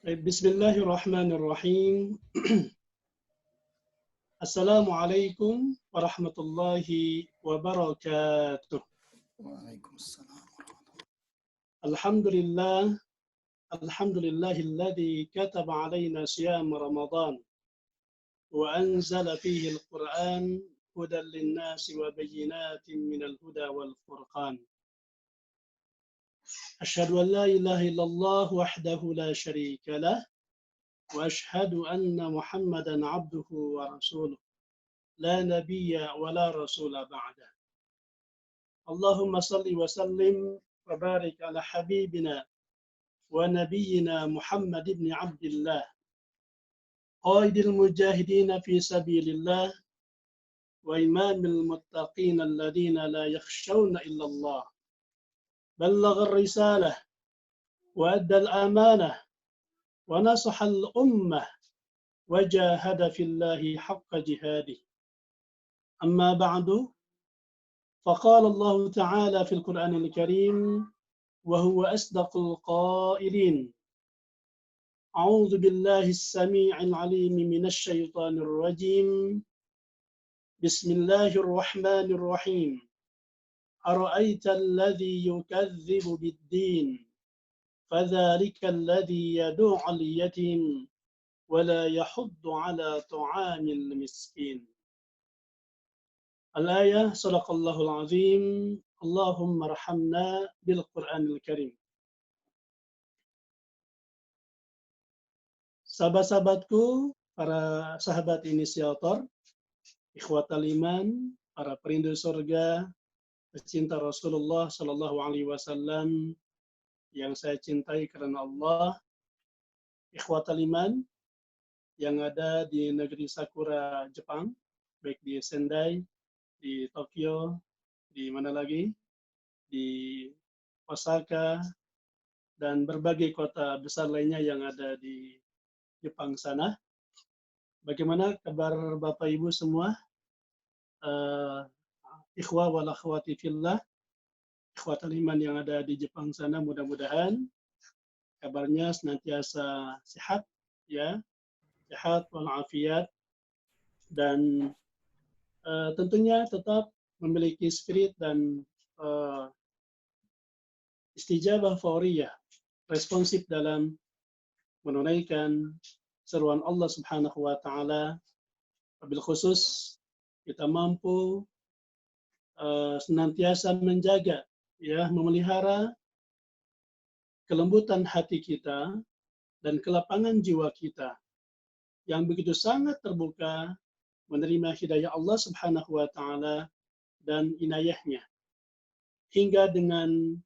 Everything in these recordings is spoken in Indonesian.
Bismillahirrahmanirrahim. Assalamualaikum warahmatullahi wabarakatuh. Waalaikumsalam. Alhamdulillah, alhamdulillahilladzi kataba alaina siyam Ramadan wa anzala fihi al-Qur'an hudan lin-nasi wa bayyinatin minal huda wal furqan. Asyhadu an la ilaha illallah wahdahu la syarika lah wa asyhadu anna Muhammadan abduhu wa rasuluh. La nabiyya wa la rasula ba'da. Allahumma salli wa sallim wa barik ala habibina wa nabiyyina Muhammad ibn Abdullah qaidil mujahidina fi sabilillah wa imamil muttaqin alladhina la yakhshawna illa Allah ballagha ar-risalah wa adda al-amanah wa nasaha al-ummah wa jahada fillahi haqqa jihadih. Amma ba'du. فقال الله تعالى في القرآن الكريم وهو أصدق القائلين أعوذ بالله السميع العليم من الشيطان الرجيم بسم الله الرحمن الرحيم أرأيت الذي يكذب بالدين فذلك الذي يدعو اليتيم ولا يحض على طعام المسكين. Al-ayah sadaqallahul azim. Allahumma rahamna bil Qur'anil Karim. Sahabat-sahabatku, para sahabat inisiator, ikhwatal iman, para perindu surga, pecinta Rasulullah sallallahu alaihi wasallam yang saya cintai karena Allah, ikhwatal iman yang ada di negeri Sakura, Jepang, baik di Sendai, di Tokyo, di mana lagi, di Osaka, dan berbagai kota besar lainnya yang ada di Jepang sana. Bagaimana kabar Bapak Ibu semua? Ikhwah wal akhwati fillah, ikhwatul iman yang ada di Jepang sana, mudah-mudahan kabarnya senantiasa sehat, ya, sehat walafiat, dan tentunya tetap memiliki spirit dan istijabah fauriyah, responsif dalam menunaikan seruan Allah Subhanahu wa taala. Wabil khusus kita mampu senantiasa menjaga, ya, memelihara kelembutan hati kita dan kelapangan jiwa kita yang begitu sangat terbuka menerima hidayah Allah Subhanahu wa taala dan inayahnya, hingga dengan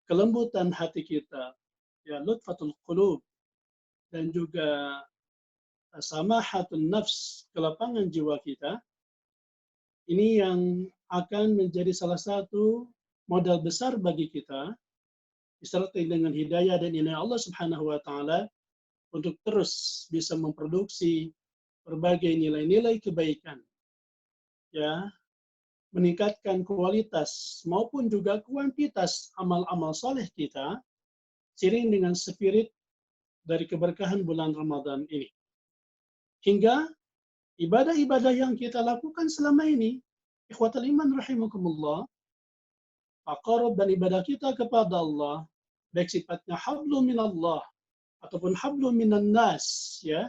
kelembutan hati kita, ya, lutfatul qulub, dan juga samahatun nafs, kelapangan jiwa kita, ini yang akan menjadi salah satu modal besar bagi kita disertai dengan hidayah dan inayah Allah Subhanahu wa taala untuk terus bisa memproduksi berbagai nilai-nilai kebaikan, ya, meningkatkan kualitas maupun juga kuantitas amal-amal soleh kita, seiring dengan spirit dari keberkahan bulan Ramadan ini. Hingga ibadah-ibadah yang kita lakukan selama ini, ikhwatul iman rahimakumullah, taqarrub dan ibadah kita kepada Allah, baik sifatnya hablum minallah ataupun hablum minan nas, ya,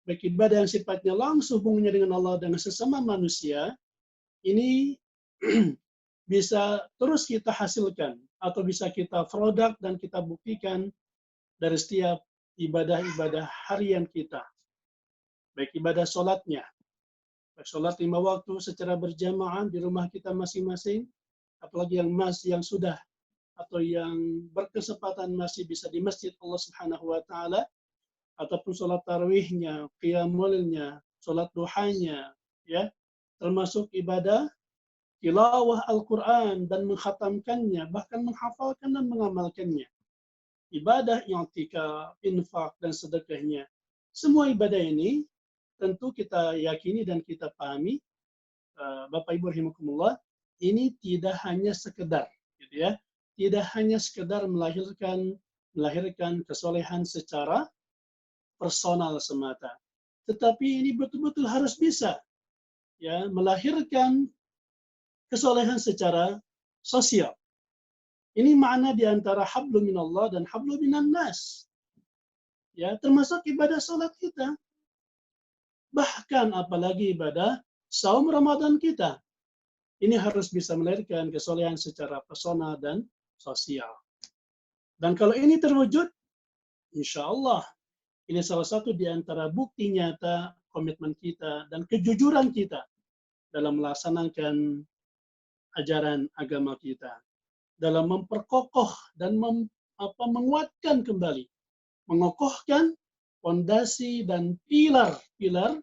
baik ibadah yang sifatnya langsung hubungannya dengan Allah dan sesama manusia, ini bisa terus kita hasilkan atau bisa kita produk dan kita buktikan dari setiap ibadah-ibadah harian kita. Baik ibadah sholatnya, baik sholat 5 waktu secara berjamaah di rumah kita masing-masing, apalagi yang sudah atau yang berkesempatan masih bisa di masjid Allah Subhanahu wa taala, ataupun sholat tarawihnya, qiyamulnya, sholat duhanya, ya, termasuk ibadah tilawah Al-Quran dan menghatamkannya, bahkan menghafalkan dan mengamalkannya, ibadah i'tikaf, infak, dan sedekahnya. Semua ibadah ini tentu kita yakini dan kita pahami, Bapak Ibu rahimakumullah, ini tidak hanya sekedar, gitu ya, tidak hanya sekedar melahirkan kesolehan secara personal semata, tetapi ini betul-betul harus bisa ya melahirkan kesolehan secara sosial. Ini makna di antara hablum minallah dan hablum minan nas. Ya, termasuk ibadah salat kita. Bahkan apalagi ibadah saum Ramadan kita. Ini harus bisa melahirkan kesolehan secara personal dan sosial. Dan kalau ini terwujud, insya Allah ini salah satu di antara bukti nyata komitmen kita dan kejujuran kita dalam melaksanakan ajaran agama kita, dalam memperkokoh dan menguatkan kembali, mengokohkan fondasi dan pilar-pilar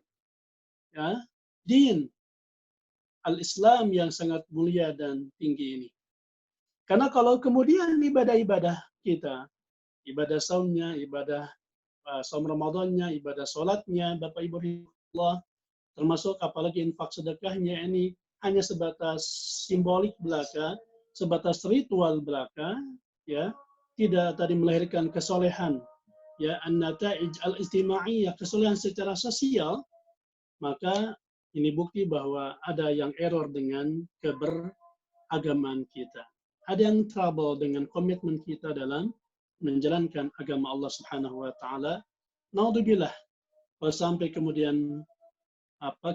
ya, din al-Islam yang sangat mulia dan tinggi ini. Karena kalau kemudian ibadah-ibadah kita, ibadah saumnya, ibadah saum Ramadannya, ibadah sholatnya, Bapak Ibu Allah, termasuk apalagi infak sedekahnya ini hanya sebatas simbolik belaka, sebatas ritual belaka, ya, tidak tadi melahirkan kesolehan, ya, an-nata'ij al-istimaiyah, kesolehan secara sosial, maka ini bukti bahwa ada yang error dengan keberagaman kita. Ada yang trouble dengan komitmen kita dalam menjalankan agama Allah Subhanahu wa taala. Naudzubillah, kalau sampai kemudian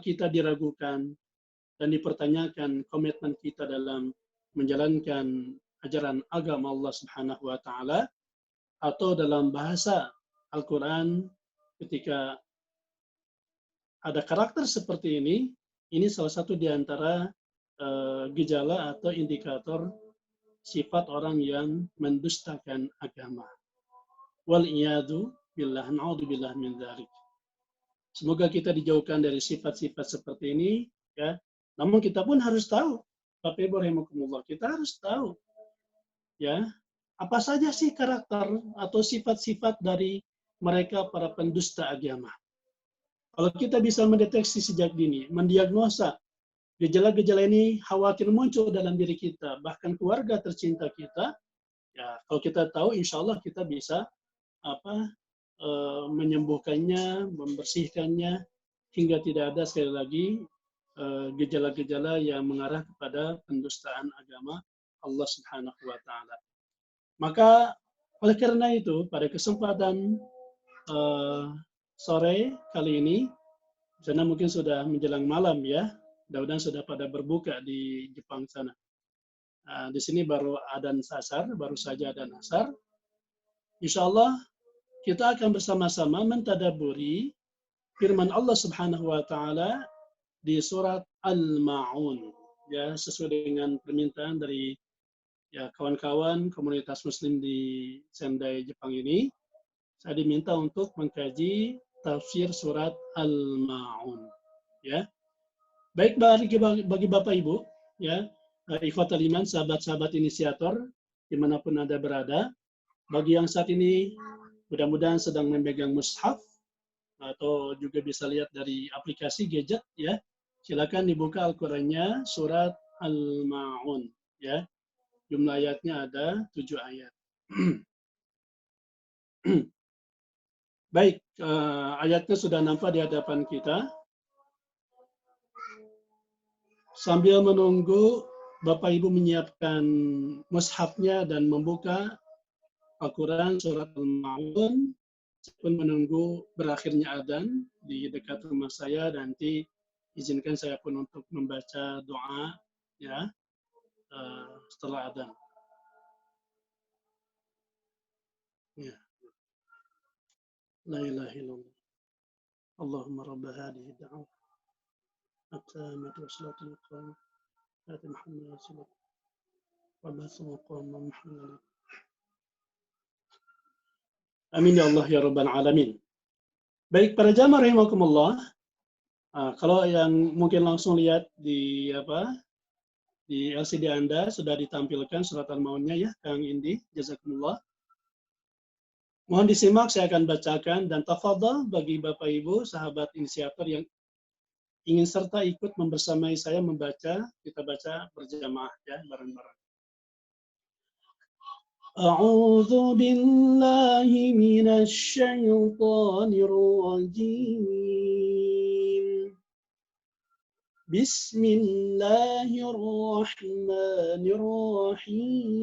kita diragukan dan dipertanyakan komitmen kita dalam menjalankan ajaran agama Allah Subhanahu wa taala, atau dalam bahasa Al-Qur'an ketika ada karakter seperti ini salah satu di antara gejala atau indikator sifat orang yang mendustakan agama. Wal'iyadu billah, na'udzubillah min dzalik. Semoga kita dijauhkan dari sifat-sifat seperti ini, ya. Namun kita pun harus tahu, Bapak Ibu rahimakumullah, kita harus tahu, ya, apa saja sih karakter atau sifat-sifat dari mereka para pendusta agama. Kalau kita bisa mendeteksi sejak dini, mendiagnosa gejala-gejala ini khawatir muncul dalam diri kita, bahkan keluarga tercinta kita, ya, kalau kita tahu, insya Allah kita bisa menyembuhkannya, membersihkannya, hingga tidak ada sekali lagi gejala-gejala yang mengarah kepada pendustaan agama Allah Subhanahu wa taala. Maka oleh karena itu pada kesempatan sore kali ini, sana mungkin sudah menjelang malam ya, mudah-mudahan sudah pada berbuka di Jepang sana. Di sini baru adzan asar, baru saja adzan asar. Insya Allah kita akan bersama-sama mentadaburi firman Allah Subhanahu wa taala di surat Al-Ma'un, ya, sesuai dengan permintaan dari ya kawan-kawan komunitas muslim di Sendai Jepang ini. Saya diminta untuk mengkaji tafsir surat Al-Ma'un, ya. Baik bagi Bapak Ibu, ya, ikhwatul iman, sahabat-sahabat inisiator dimanapun Anda berada, bagi yang saat ini mudah-mudahan sedang memegang mushaf atau juga bisa lihat dari aplikasi gadget, ya, silakan dibuka Al-Qur'annya surat Al-Ma'un, ya. Jumlah ayatnya ada 7 ayat. Baik, ayatnya sudah nampak di hadapan kita. Sambil menunggu Bapak Ibu menyiapkan mushafnya dan membuka Al-Quran surat Al-Ma'un, pun menunggu berakhirnya adzan di dekat rumah saya, nanti izinkan saya pun untuk membaca doa, ya, setelah adzan. Ya. La ilaha illallah. Allahumma rabba hadhihi da'wah at-tammati wa salatul qiyamah ati Muhammad rasulullah wa ba'athu maqama Muhammad. Amin ya Allah ya rabbal alamin. Baik para jamaah rahimakumullah, kalau yang mungkin langsung lihat di di LCD Anda sudah ditampilkan surat Al-Ma'unnya, ya, Kang Indi, jazakumullah. Mohon disimak, saya akan bacakan, dan tafadhal bagi Bapak Ibu sahabat inisiator yang ingin serta ikut membersamai saya membaca, kita baca berjamaah, ya, bareng-bareng. أعوذ بالله من الشيطان الرجيم بسم الله الرحمن الرحيم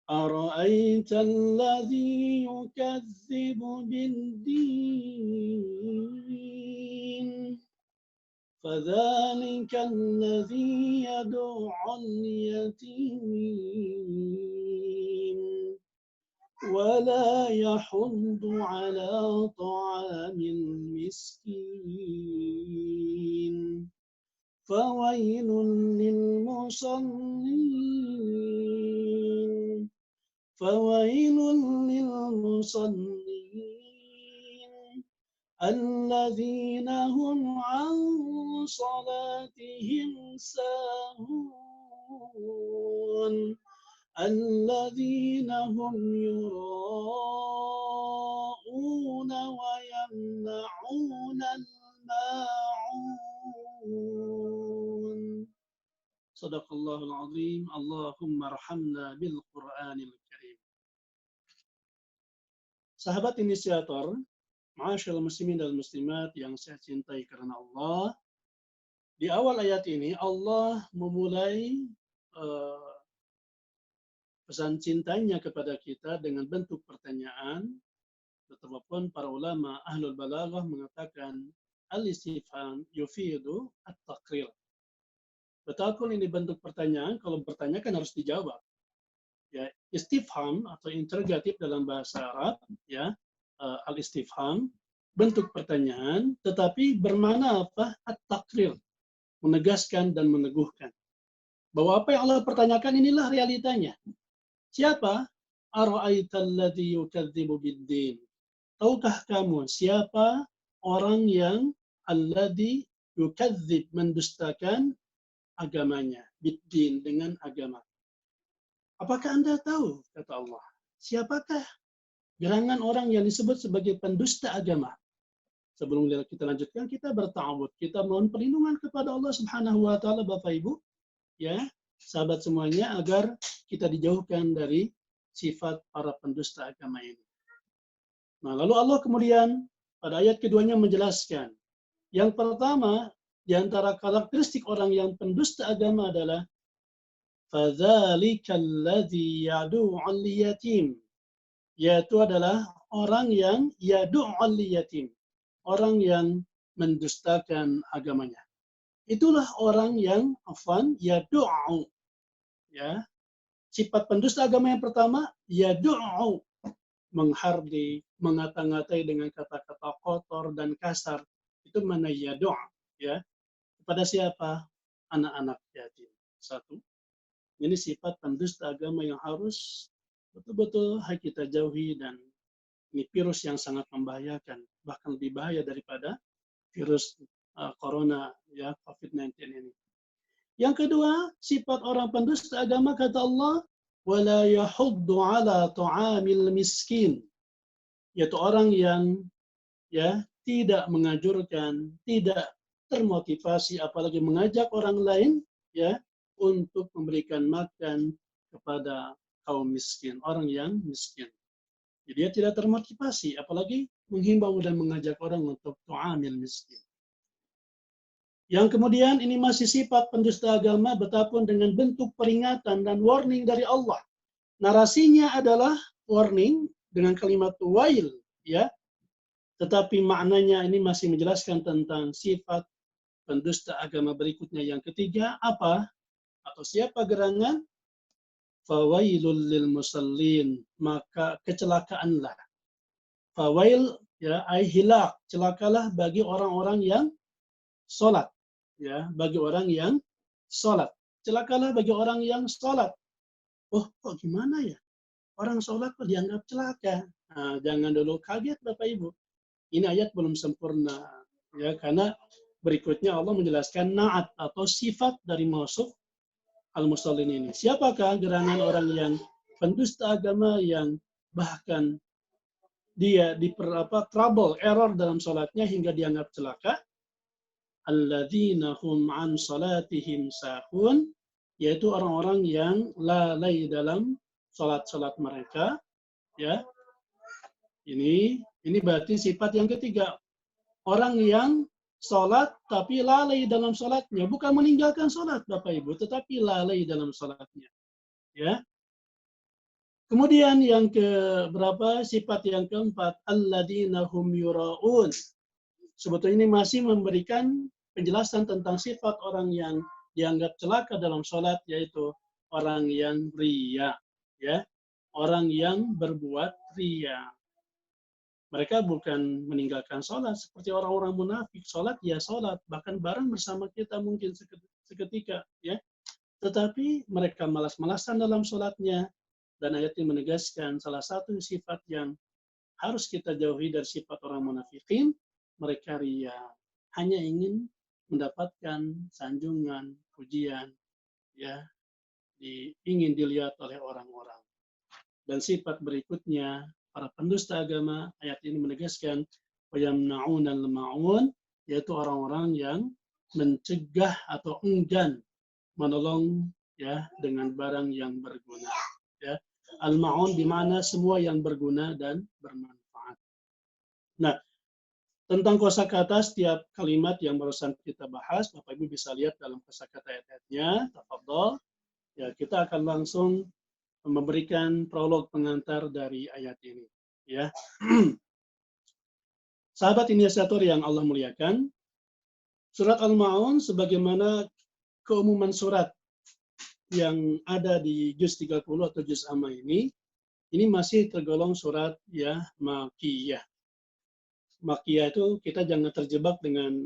أرأيت الذي يكذب بالدين فذلك الذي يدع اليتيم ولا يحض على طعام المسكين فويل للمصلين الذين هم عن صلاتهم ساهون الذين هم يراءون ويمنعون الماعون صدق الله العظيم اللهم ارحمنا بالقرآن الكريم. Sahabat inisiator, ma'asyiral muslimin dan muslimat yang saya cintai karena Allah, di awal ayat ini Allah memulai pesan cintanya kepada kita dengan bentuk pertanyaan. Betapapun para ulama ahlul balaghah mengatakan al-istifham yufidu at-taqrir. Betapapun ini bentuk pertanyaan, kalau bertanya kan harus dijawab. Ya, istifham atau interrogatif dalam bahasa Arab, ya, al-istifham, bentuk pertanyaan, tetapi bermakna apa? At-taqrir, menegaskan dan meneguhkan. Bahwa apa yang Allah pertanyakan inilah realitanya. Siapa? Ara'aital ladzi yukadzibu bid-din. Tahukah kamu siapa orang yang alladzi yukadzib, mendustakan agamanya, bid-din, dengan agama. Apakah Anda tahu, kata Allah, siapakah gerangan orang yang disebut sebagai pendusta agama? Sebelum kita lanjutkan, kita berta'awud, kita mohon perlindungan kepada Allah Subhanahu wa taala, Bapak Ibu, ya, sahabat semuanya, agar kita dijauhkan dari sifat para pendusta agama ini. Nah, lalu Allah kemudian pada ayat keduanya menjelaskan, yang pertama di antara karakteristik orang yang pendusta agama adalah fadzalika alladzi yad'u'al yatim, yaitu adalah orang yang yad'u'al yatim, orang yang mendustakan agamanya. Itulah orang yang yad'u, ya. Sifat pendusta agama yang pertama yad'u, menghardi, mengata-ngatai dengan kata-kata kotor dan kasar. Itu mana yad'u, ya. Kepada siapa? Anak-anak yatim. Satu. Ini sifat pendusta agama yang harus betul-betul kita jauhi, dan ini virus yang sangat membahayakan, bahkan lebih bahaya daripada virus corona, ya, COVID-19 ini. Yang kedua, sifat orang pendusta agama, kata Allah, wala yahuddu ala ta'amil miskin, yaitu orang yang, ya, tidak menganjurkan, tidak termotivasi, apalagi mengajak orang lain, ya, untuk memberikan makan kepada kaum miskin, orang yang miskin. Jadi dia tidak termotivasi, apalagi menghimbau dan mengajak orang untuk tu'amil miskin. Yang kemudian ini masih sifat pendusta agama, betapun dengan bentuk peringatan dan warning dari Allah. Narasinya adalah warning dengan kalimat wail, ya. Tetapi maknanya ini masih menjelaskan tentang sifat pendusta agama berikutnya. Yang ketiga, apa? Atau siapa gerangan? Fawailul lil musallin, maka kecelakaanlah. Fawail, ya, ay hilak, celakalah bagi orang-orang yang sholat, ya, bagi orang yang sholat. Celakalah bagi orang yang sholat. Oh, kok gimana ya? Orang sholat kok dianggap celaka? Nah, jangan dulu kaget, Bapak Ibu. Ini ayat belum sempurna, ya, karena berikutnya Allah menjelaskan naat atau sifat dari mausuf al-musallin ini. Siapakah gerangan orang yang pendusta agama yang bahkan dia trouble, error dalam sholatnya hingga dianggap celaka? alladzina hum an salatihim sahun, yaitu orang-orang yang lalai dalam salat-salat mereka, ya. Ini berarti sifat yang ketiga. Orang yang salat tapi lalai dalam salatnya, bukan meninggalkan salat Bapak Ibu, tetapi lalai dalam salatnya, ya. Kemudian yang ke berapa? Sifat yang keempat, alladzina hum yura'un. Sebetulnya ini masih memberikan penjelasan tentang sifat orang yang dianggap celaka dalam sholat, yaitu orang yang riya, ya, orang yang berbuat riya. Mereka bukan meninggalkan sholat seperti orang-orang munafik. Sholat ya sholat, bahkan bareng bersama kita mungkin seketika, ya. Tetapi mereka malas-malasan dalam sholatnya. Dan ayat ini menegaskan salah satu sifat yang harus kita jauhi dari sifat orang munafikin, mereka riya, hanya ingin mendapatkan sanjungan, pujian, ya, ingin dilihat oleh orang-orang. Dan sifat berikutnya, para pendusta agama, ayat ini menegaskan وَيَمْنَعُونَ الْمَعُونَ, yaitu orang-orang yang mencegah atau enggan menolong, ya, dengan barang yang berguna. Ya. Al-ma'un dimana semua yang berguna dan bermanfaat. Nah, tentang kosakata setiap kalimat yang barusan kita bahas, Bapak Ibu bisa lihat dalam kosakata ayat-ayatnya. Tafadhol. Ya, kita akan langsung memberikan prolog pengantar dari ayat ini. Ya. Sahabat inisiator yang Allah muliakan, surat Al-Ma'un sebagaimana keumuman surat yang ada di juz 30 atau juz amma ini masih tergolong surat, ya, Makkiyah. Makkiyah itu kita jangan terjebak dengan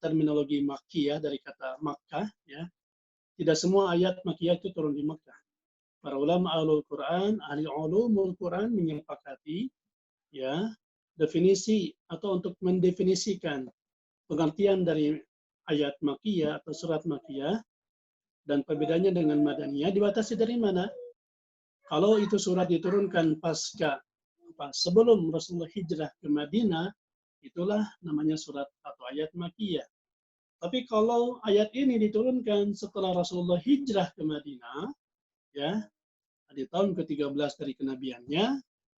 terminologi Makkiyah dari kata Makkah, ya. Tidak semua ayat Makkiyah itu turun di Makkah. Para ulama Ahlul Quran, ahli ulumul Quran menyepakati, ya, definisi atau untuk mendefinisikan pengertian dari ayat Makkiyah atau surat Makkiyah dan perbedaannya dengan Madaniyah dibatasi dari mana? Kalau itu surat diturunkan sebelum Rasulullah hijrah ke Madinah, itulah namanya surat atau ayat Makkiyah. Tapi kalau ayat ini diturunkan setelah Rasulullah hijrah ke Madinah, ya, di tahun ke-13 dari kenabiannya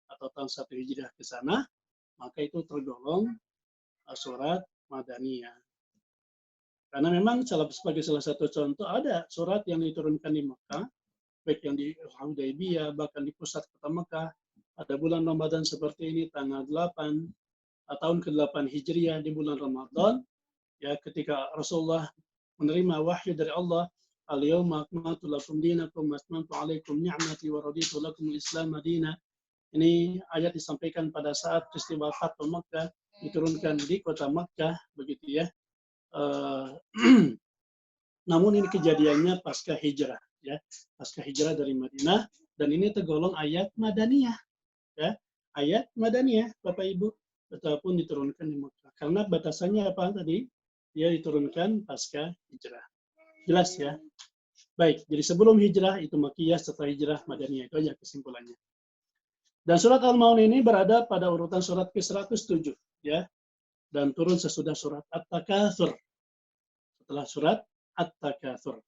atau tahun 1 hijrah ke sana, maka itu tergolong surat Madaniyah. Karena memang sebagai salah satu contoh ada surat yang diturunkan di Mekah, baik yang di Hudaybiyah, bahkan di pusat kota Mekah, pada bulan Ramadan seperti ini, tanggal 8, tahun ke-8 Hijriah di bulan Ramadan, ya, ketika Rasulullah menerima wahyu dari Allah, al-yawma akmaltu lakum dinakum wa atmamtu alaikum ni'mati wa raditu lakum al-islam madina. Ini ayat disampaikan pada saat peristiwa Fathu Makkah, diturunkan di kota Makkah, begitu, ya. Namun ini kejadiannya pasca hijrah, ya, pasca hijrah dari Madinah, dan ini tergolong ayat Madaniyah, ya, ayat Madaniyah, Bapak Ibu, betapapun diturunkan di Makkah. Karena batasannya apa tadi? Dia diturunkan pasca hijrah. Jelas, ya? Baik, jadi sebelum hijrah itu Makkiyah, setelah hijrah Madaniyah, itu aja kesimpulannya. Dan surat Al-Ma'un ini berada pada urutan surat ke-107, ya, dan turun sesudah surat At-Takatsur. Setelah surat At-Takatsur.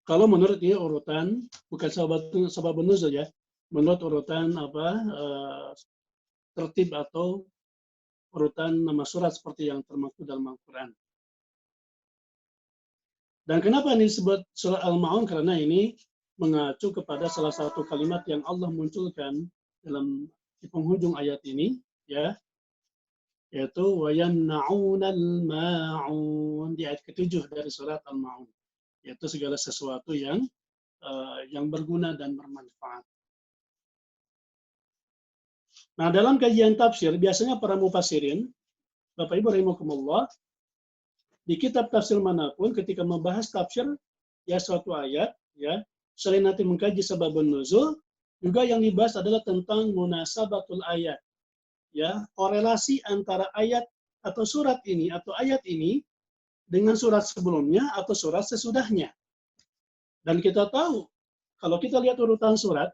Kalau menurut dia urutan, bukan sabab nuzul, ya, menurut urutan tertib atau urutan nama surat seperti yang termaktub dalam Al-Quran. Dan kenapa ini disebut surat Al-Ma'un? Karena ini mengacu kepada salah satu kalimat yang Allah munculkan di penghujung ayat ini, ya, yaitu وَيَمْنَعُونَ الْمَاعُونَ di ayat ke-7 dari surat Al-Ma'un, yaitu segala sesuatu yang berguna dan bermanfaat. Nah, dalam kajian tafsir, biasanya para mufassirin, Bapak Ibu rahimakumullah, di kitab tafsir manapun ketika membahas tafsir, ya, suatu ayat, ya, selain nanti mengkaji sababun nuzul, juga yang dibahas adalah tentang munasabatul ayat, ya, korelasi antara ayat atau surat ini atau ayat ini dengan surat sebelumnya atau surat sesudahnya. Dan kita tahu, kalau kita lihat urutan surat,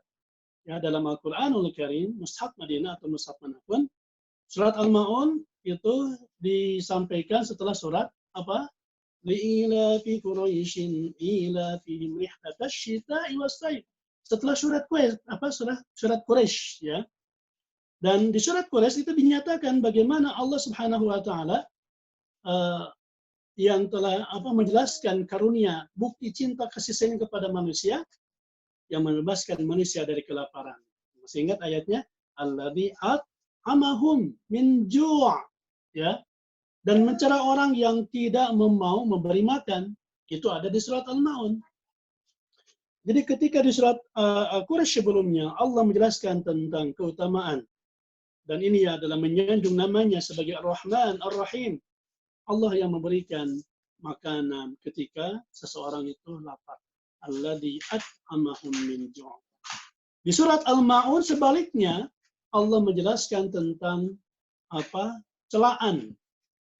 ya, dalam Al-Quranul Karim, Mushaf Madinah atau Mushaf manapun, Surat Al-Ma'un itu disampaikan setelah surat apa? Li'ilafi Quraisyin ilafihim rihlatash syita'i was-sayf. Setelah surat Quraisy ya. Dan di surat Quraisy itu dinyatakan bagaimana Allah Subhanahu wa taala yang telah menjelaskan karunia bukti cinta kasih sayang kepada manusia yang membebaskan manusia dari kelaparan. Masih ingat ayatnya? Alladzi at'amahum min ju', ya. Dan mencela orang yang tidak mau memberi makan. Itu ada di surat Al-Maun. Jadi ketika di surat Quraisy sebelumnya Allah menjelaskan tentang keutamaan dan ini adalah menyanjung namanya sebagai Ar-Rahman Ar-Rahim. Allah yang memberikan makanan ketika seseorang itu lapar. Alladzi at'amahum min ju'. Di surat Al-Maun sebaliknya Allah menjelaskan tentang celaan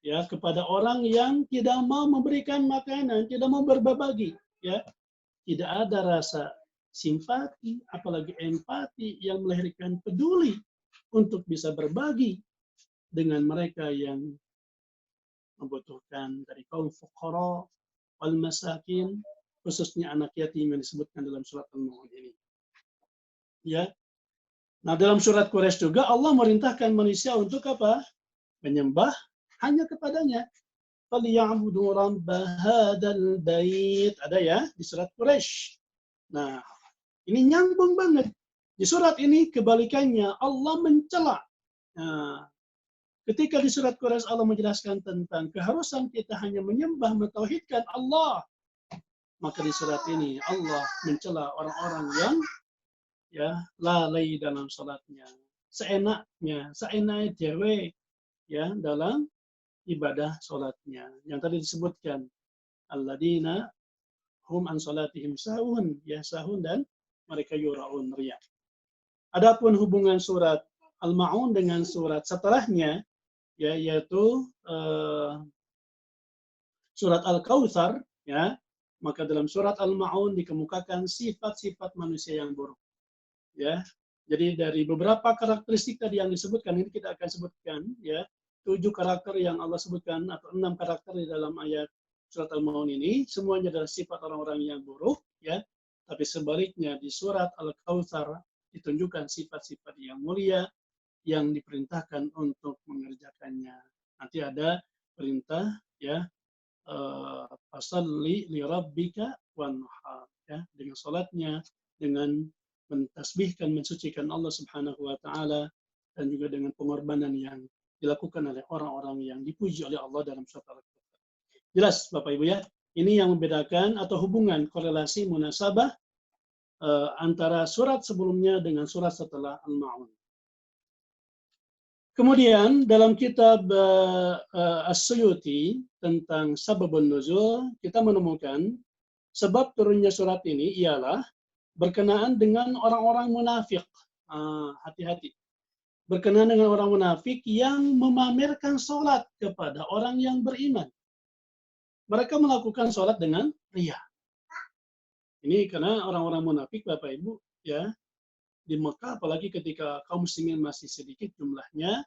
ya kepada orang yang tidak mau memberikan makanan, tidak mau berbagi, ya. Tidak ada rasa simpati, apalagi empati yang melahirkan peduli untuk bisa berbagi dengan mereka yang membutuhkan dari kaum fuqara wal masakin, khususnya anak yatim yang disebutkan dalam surat Al-Maun ini. Ya. Nah, dalam surat Quraisy juga Allah merintahkan manusia untuk apa? Menyembah hanya kepadanya. Falyabudu rabb hadzal bait. Ada ya di surat Quraisy. Nah, ini nyambung banget. Di surat ini kebalikannya Allah mencela. Nah, ketika di surat Quraisy Allah menjelaskan tentang keharusan kita hanya menyembah mentauhidkan Allah, maka di surat ini Allah mencela orang-orang yang ya lalai dalam salatnya, seenaknya dewe ya dalam ibadah salatnya. Yang tadi disebutkan alladzina hum an salatihim sahun, ya sahun dan mereka yuraun riya. Adapun hubungan surat Al-Maun dengan surat setelahnya ya yaitu surat Al-Kautsar ya, maka dalam surat Al-Maun dikemukakan sifat-sifat manusia yang buruk. Ya. Jadi dari beberapa karakteristik tadi yang disebutkan ini kita akan sebutkan ya 7 karakter yang Allah sebutkan atau 6 karakter di dalam ayat surat Al-Maun ini semuanya adalah sifat orang-orang yang buruk ya. Tapi sebaliknya di surat Al-Kautsar ditunjukkan sifat-sifat yang mulia yang diperintahkan untuk mengerjakannya. Nanti ada perintah ya fasalli li rabbika wanhar ya dengan salatnya, dengan mentasbihkan, mensucikan Allah Subhanahu wa taala dan juga dengan pengorbanan yang dilakukan oleh orang-orang yang dipuji oleh Allah dalam surat Al-Kautsar. Jelas Bapak Ibu ya, ini yang membedakan atau hubungan korelasi munasabah antara surat sebelumnya dengan surat setelah Al-Maun. Kemudian dalam kitab As-Suyuti tentang Sababun Nuzul kita menemukan sebab turunnya surat ini ialah berkenaan dengan orang-orang munafik. Hati-hati. Berkenaan dengan orang munafik yang memamerkan sholat kepada orang yang beriman. Mereka melakukan sholat dengan riya. Ini karena orang-orang munafik, Bapak Ibu, ya di Mekah, apalagi ketika kaum muslimin masih sedikit jumlahnya,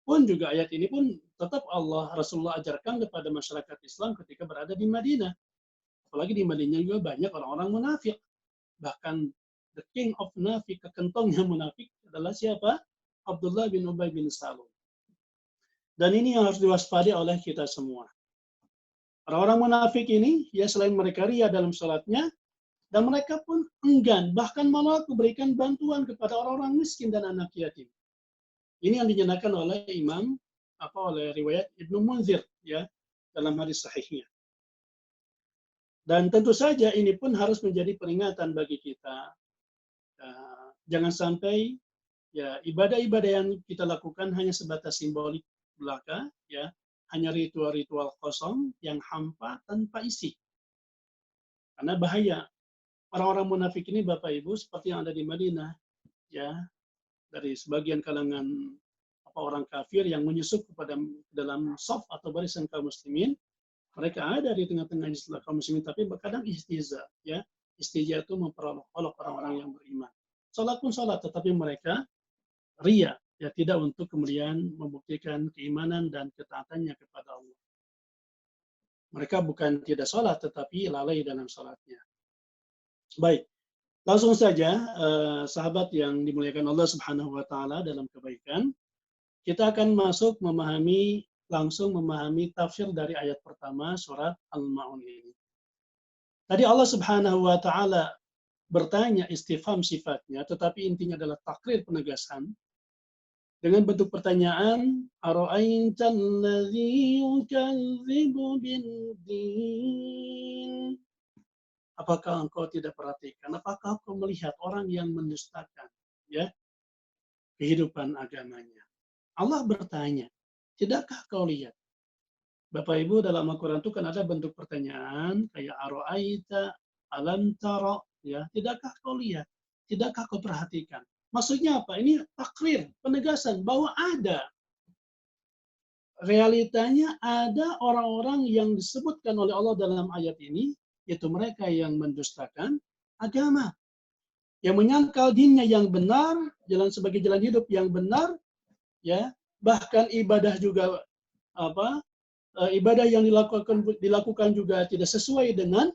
pun juga ayat ini pun tetap Rasulullah ajarkan kepada masyarakat Islam ketika berada di Madinah. Apalagi di Madinah juga banyak orang-orang munafik. Bahkan the king of munafik, kekentongnya munafik adalah siapa? Abdullah bin Ubay bin Salul. Dan ini yang harus diwaspadai oleh kita semua. Orang-orang munafik ini, ya selain mereka ria dalam salatnya, dan mereka pun enggan, bahkan malah memberikan bantuan kepada orang-orang miskin dan anak yatim. Ini yang dinyatakan oleh oleh riwayat Ibnu Munzir, ya, dalam hadis sahihnya. Dan tentu saja ini pun harus menjadi peringatan bagi kita. Jangan sampai ya ibadah-ibadah yang kita lakukan hanya sebatas simbolik belaka, ya, hanya ritual-ritual kosong yang hampa tanpa isi. Karena bahaya. Orang-orang munafik ini Bapak Ibu seperti yang ada di Madinah, ya, dari sebagian kalangan orang kafir yang menyusup kepada dalam saf atau barisan kaum muslimin. Mereka ada di tengah-tengah istilah kaum muslimin, tapi kadang istiza, ya. Istiza itu memperolok-olok orang-orang yang beriman. Salat pun salat, tetapi mereka ria ya tidak untuk kemudian membuktikan keimanan dan ketaatannya kepada Allah. Mereka bukan tidak sholat, tetapi lalai dalam sholatnya. Baik, langsung saja, sahabat yang dimuliakan Allah Subhanahu wa Ta'ala dalam kebaikan, kita akan masuk langsung memahami tafsir dari ayat pertama surat Al-Ma'un ini. Tadi Allah Subhanahu wa Ta'ala bertanya istifham sifatnya, tetapi intinya adalah takrir penegasan dengan bentuk pertanyaan, ara'aital ladzi yukadzibu bid-din. Apakah engkau tidak perhatikan? Apakah engkau melihat orang yang mendustakan ya kehidupan agamanya? Allah bertanya, tidakkah kau lihat? Bapak Ibu, dalam Al-Quran itu kan ada bentuk pertanyaan kayak ara'aita, alam tara, ya, tidakkah kau lihat? Tidakkah kau perhatikan? Maksudnya apa? Ini takrir, penegasan bahwa ada. Realitanya ada orang-orang yang disebutkan oleh Allah dalam ayat ini, yaitu mereka yang mendustakan agama, yang menyangkal dinnya yang benar, jalan sebagai jalan hidup yang benar, ya, bahkan ibadah juga ibadah yang dilakukan juga tidak sesuai dengan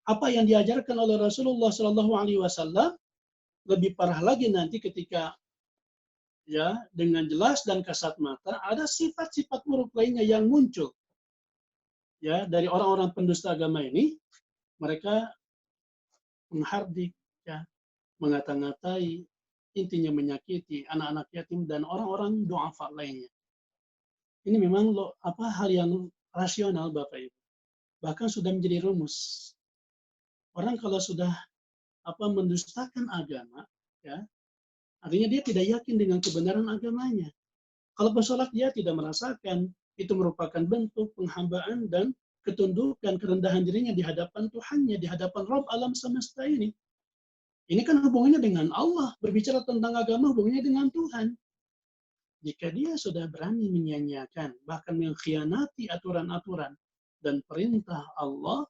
apa yang diajarkan oleh Rasulullah Shallallahu Alaihi Wasallam. Lebih parah lagi nanti ketika ya dengan jelas dan kasat mata ada sifat-sifat buruk lainnya yang muncul ya dari orang-orang pendusta agama ini. Mereka menghardik, ya, mengata-ngatai, intinya menyakiti anak-anak yatim dan orang-orang du'afa lainnya. Ini memang hal yang rasional, Bapak Ibu. Bahkan sudah menjadi rumus. Orang kalau sudah mendustakan agama, ya, artinya dia tidak yakin dengan kebenaran agamanya. Kalau bersolat dia tidak merasakan itu merupakan bentuk penghambaan dan ketundukan kerendahan dirinya di hadapan Tuhannya, di hadapan Rabb alam semesta ini. Ini kan hubungannya dengan Allah, berbicara tentang agama hubungannya dengan Tuhan. Jika dia sudah berani menyia-nyiakan, bahkan mengkhianati aturan-aturan dan perintah Allah,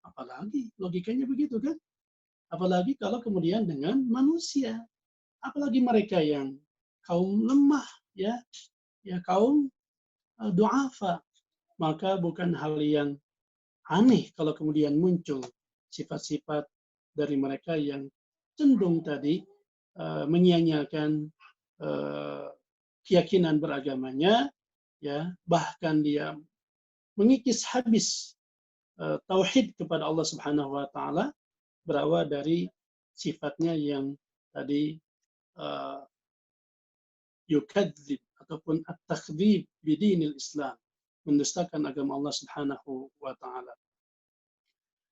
apalagi logikanya begitu kan? Apalagi kalau kemudian dengan manusia, apalagi mereka yang kaum lemah, ya kaum du'afa, maka bukan hal yang aneh kalau kemudian muncul sifat-sifat dari mereka yang cenderung tadi menyia-nyiakan keyakinan beragamanya, ya, bahkan dia mengikis habis tauhid kepada Allah Subhanahu wa Ta'ala, berawal dari sifatnya yang tadi yukadzib ataupun at-takdzib bidinil Islam, mendustakan agama Allah Subhanahu wa Ta'ala.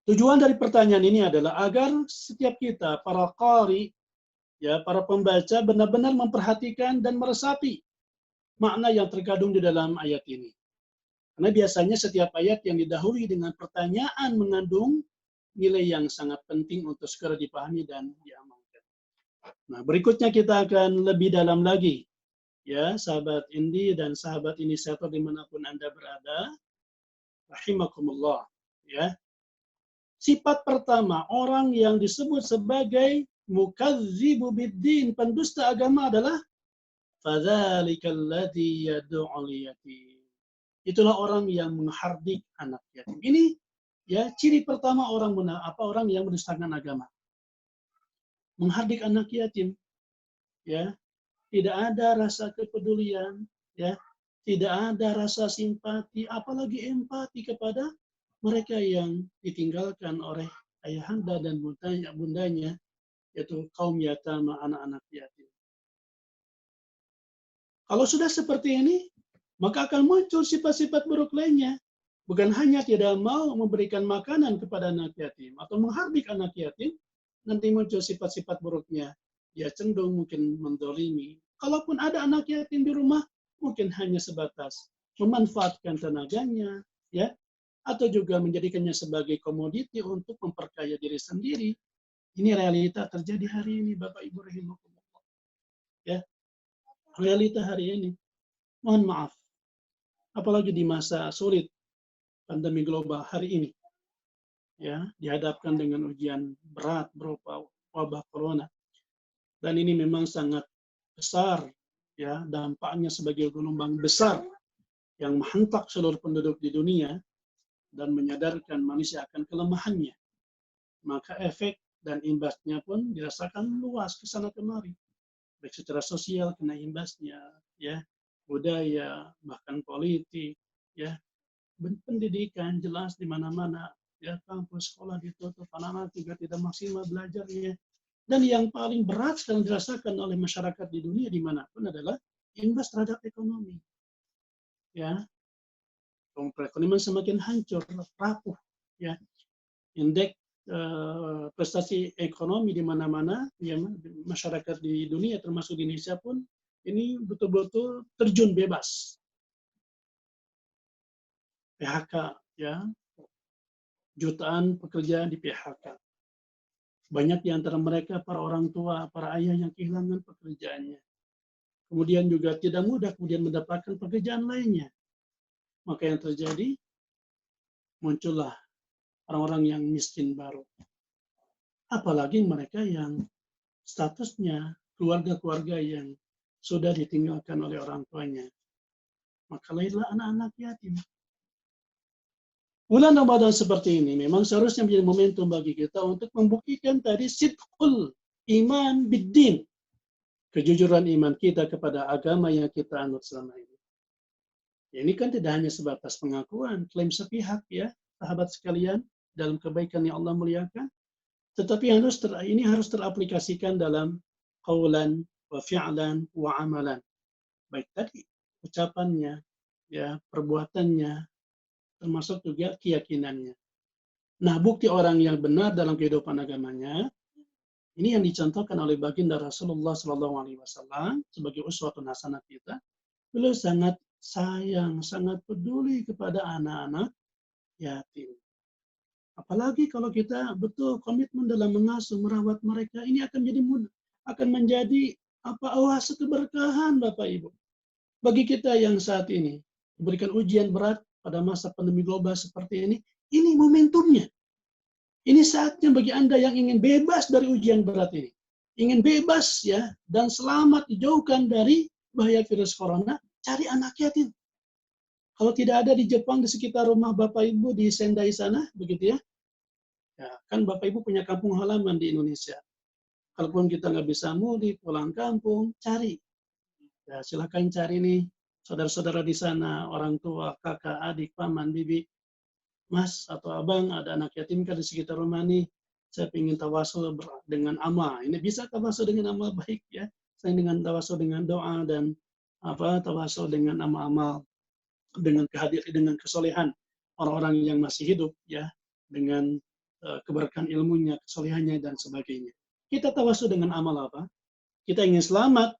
Tujuan dari pertanyaan ini adalah agar setiap kita, para qari, ya, para pembaca, benar-benar memperhatikan dan meresapi makna yang terkandung di dalam ayat ini. Karena biasanya setiap ayat yang didahului dengan pertanyaan mengandung nilai yang sangat penting untuk segera dipahami dan diamalkan. Nah, berikutnya kita akan lebih dalam lagi, ya, sahabat Indi dan sahabat inisiator dimanapun Anda berada, rahimakumullah, ya. Sifat pertama orang yang disebut sebagai mukadzibu biddin, pendusta agama, adalah fadzalikal ladzi yad'ul yatim. Itulah orang yang menghardik anak yatim. Ini ya ciri pertama orang yang mendustakan agama. Menghardik anak yatim, ya. Tidak ada rasa kepedulian, ya. Tidak ada rasa simpati, apalagi empati kepada mereka yang ditinggalkan oleh ayahanda dan bundanya, yaitu kaum yatama, anak-anak yatim. Kalau sudah seperti ini, maka akan muncul sifat-sifat buruk lainnya. Bukan hanya tidak mau memberikan makanan kepada anak yatim atau menghardik anak yatim, nanti muncul sifat-sifat buruknya. Dia cenderung mungkin mendolimi. Kalaupun ada anak yatim di rumah, mungkin hanya sebatas memanfaatkan tenaganya, ya, atau juga menjadikannya sebagai komoditi untuk memperkaya diri sendiri. Ini realita terjadi hari ini, Bapak Ibu rahimakumullah. Ya, realita hari ini. Mohon maaf, apalagi di masa sulit pandemi global hari ini, ya, dihadapkan dengan ujian berat berupa wabah corona. Dan ini memang sangat besar, ya, dampaknya sebagai gelombang besar yang menghentak seluruh penduduk di dunia dan menyadarkan manusia akan kelemahannya. Maka efek dan imbasnya pun dirasakan luas ke sana kemari. Baik secara sosial kena imbasnya, ya, budaya, bahkan politik, ya, pendidikan jelas di mana-mana, ya, kampus sekolah ditutup, anak-anak juga tidak maksimal belajarnya. Dan yang paling berat sekarang dirasakan oleh masyarakat di dunia dimanapun adalah imbas terhadap ekonomi, ya, perekonomian semakin hancur, rapuh, ya, indeks prestasi ekonomi di mana-mana, ya, masyarakat di dunia termasuk di Indonesia pun ini betul-betul terjun bebas. PHK, ya, jutaan pekerja di PHK. Banyak di antara mereka para orang tua, para ayah yang kehilangan pekerjaannya. Kemudian juga tidak mudah kemudian mendapatkan pekerjaan lainnya. Maka yang terjadi, muncullah orang-orang yang miskin baru. Apalagi mereka yang statusnya keluarga-keluarga yang sudah ditinggalkan oleh orang tuanya. Maka lahirlah anak-anak yatim. Bulan Ramadan seperti ini memang seharusnya menjadi momentum bagi kita untuk membuktikan tadi sidqul iman biddin. Kejujuran iman kita kepada agama yang kita anut selama ini. Ya, ini kan tidak hanya sebatas pengakuan, klaim sepihak, ya, sahabat sekalian, dalam kebaikan yang Allah muliakan, tetapi ini harus teraplikasikan dalam qaulan wa fi'lan wa amalan. Baik tadi ucapannya, ya, perbuatannya, termasuk juga keyakinannya. Nah, bukti orang yang benar dalam kehidupan agamanya ini yang dicontohkan oleh baginda Rasulullah SAW sebagai uswatun hasanah kita. Beliau sangat sayang, sangat peduli kepada anak-anak yatim. Apalagi kalau kita betul komitmen dalam mengasuh, merawat mereka, ini akan menjadi oase keberkahan, Bapak Ibu. Bagi kita yang saat ini diberikan ujian berat pada masa pandemi global seperti ini momentumnya. Ini saatnya bagi Anda yang ingin bebas dari ujian berat ini. Ingin bebas, ya, dan selamat dijauhkan dari bahaya virus corona, cari anak yatim. Kalau tidak ada di Jepang, di sekitar rumah Bapak Ibu di Sendai sana, begitu ya. Ya, kan Bapak Ibu punya kampung halaman di Indonesia. Kalaupun kita nggak bisa mudik, pulang kampung, cari. Ya, silakan cari nih saudara-saudara di sana, orang tua, kakak, adik, paman, bibi, Mas atau Abang, ada anak yatim kan di sekitar rumah nih. Saya ingin tawasul dengan amal. Ini bisa tawasul dengan amal baik, ya. Saya dengan tawasul dengan doa dan tawasul dengan amal-amal, dengan kesolehan orang-orang yang masih hidup, ya, dengan keberkahan ilmunya, kesolehannya dan sebagainya. Kita tawasul dengan amal apa? Kita ingin selamat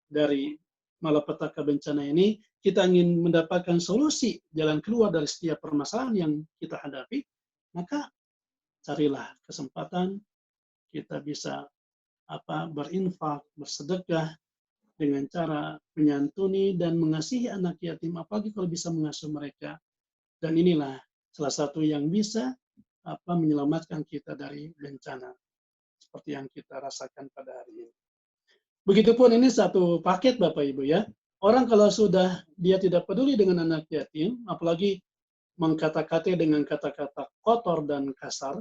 dari malapetaka bencana ini, kita ingin mendapatkan solusi jalan keluar dari setiap permasalahan yang kita hadapi, maka carilah kesempatan kita bisa berinfak, bersedekah dengan cara menyantuni dan mengasihi anak yatim, apalagi kalau bisa mengasuh mereka. Dan inilah salah satu yang bisa menyelamatkan kita dari bencana seperti yang kita rasakan pada hari ini. Begitupun ini satu paket Bapak Ibu, ya. Orang kalau sudah dia tidak peduli dengan anak yatim, apalagi mengkata-kata dengan kata-kata kotor dan kasar,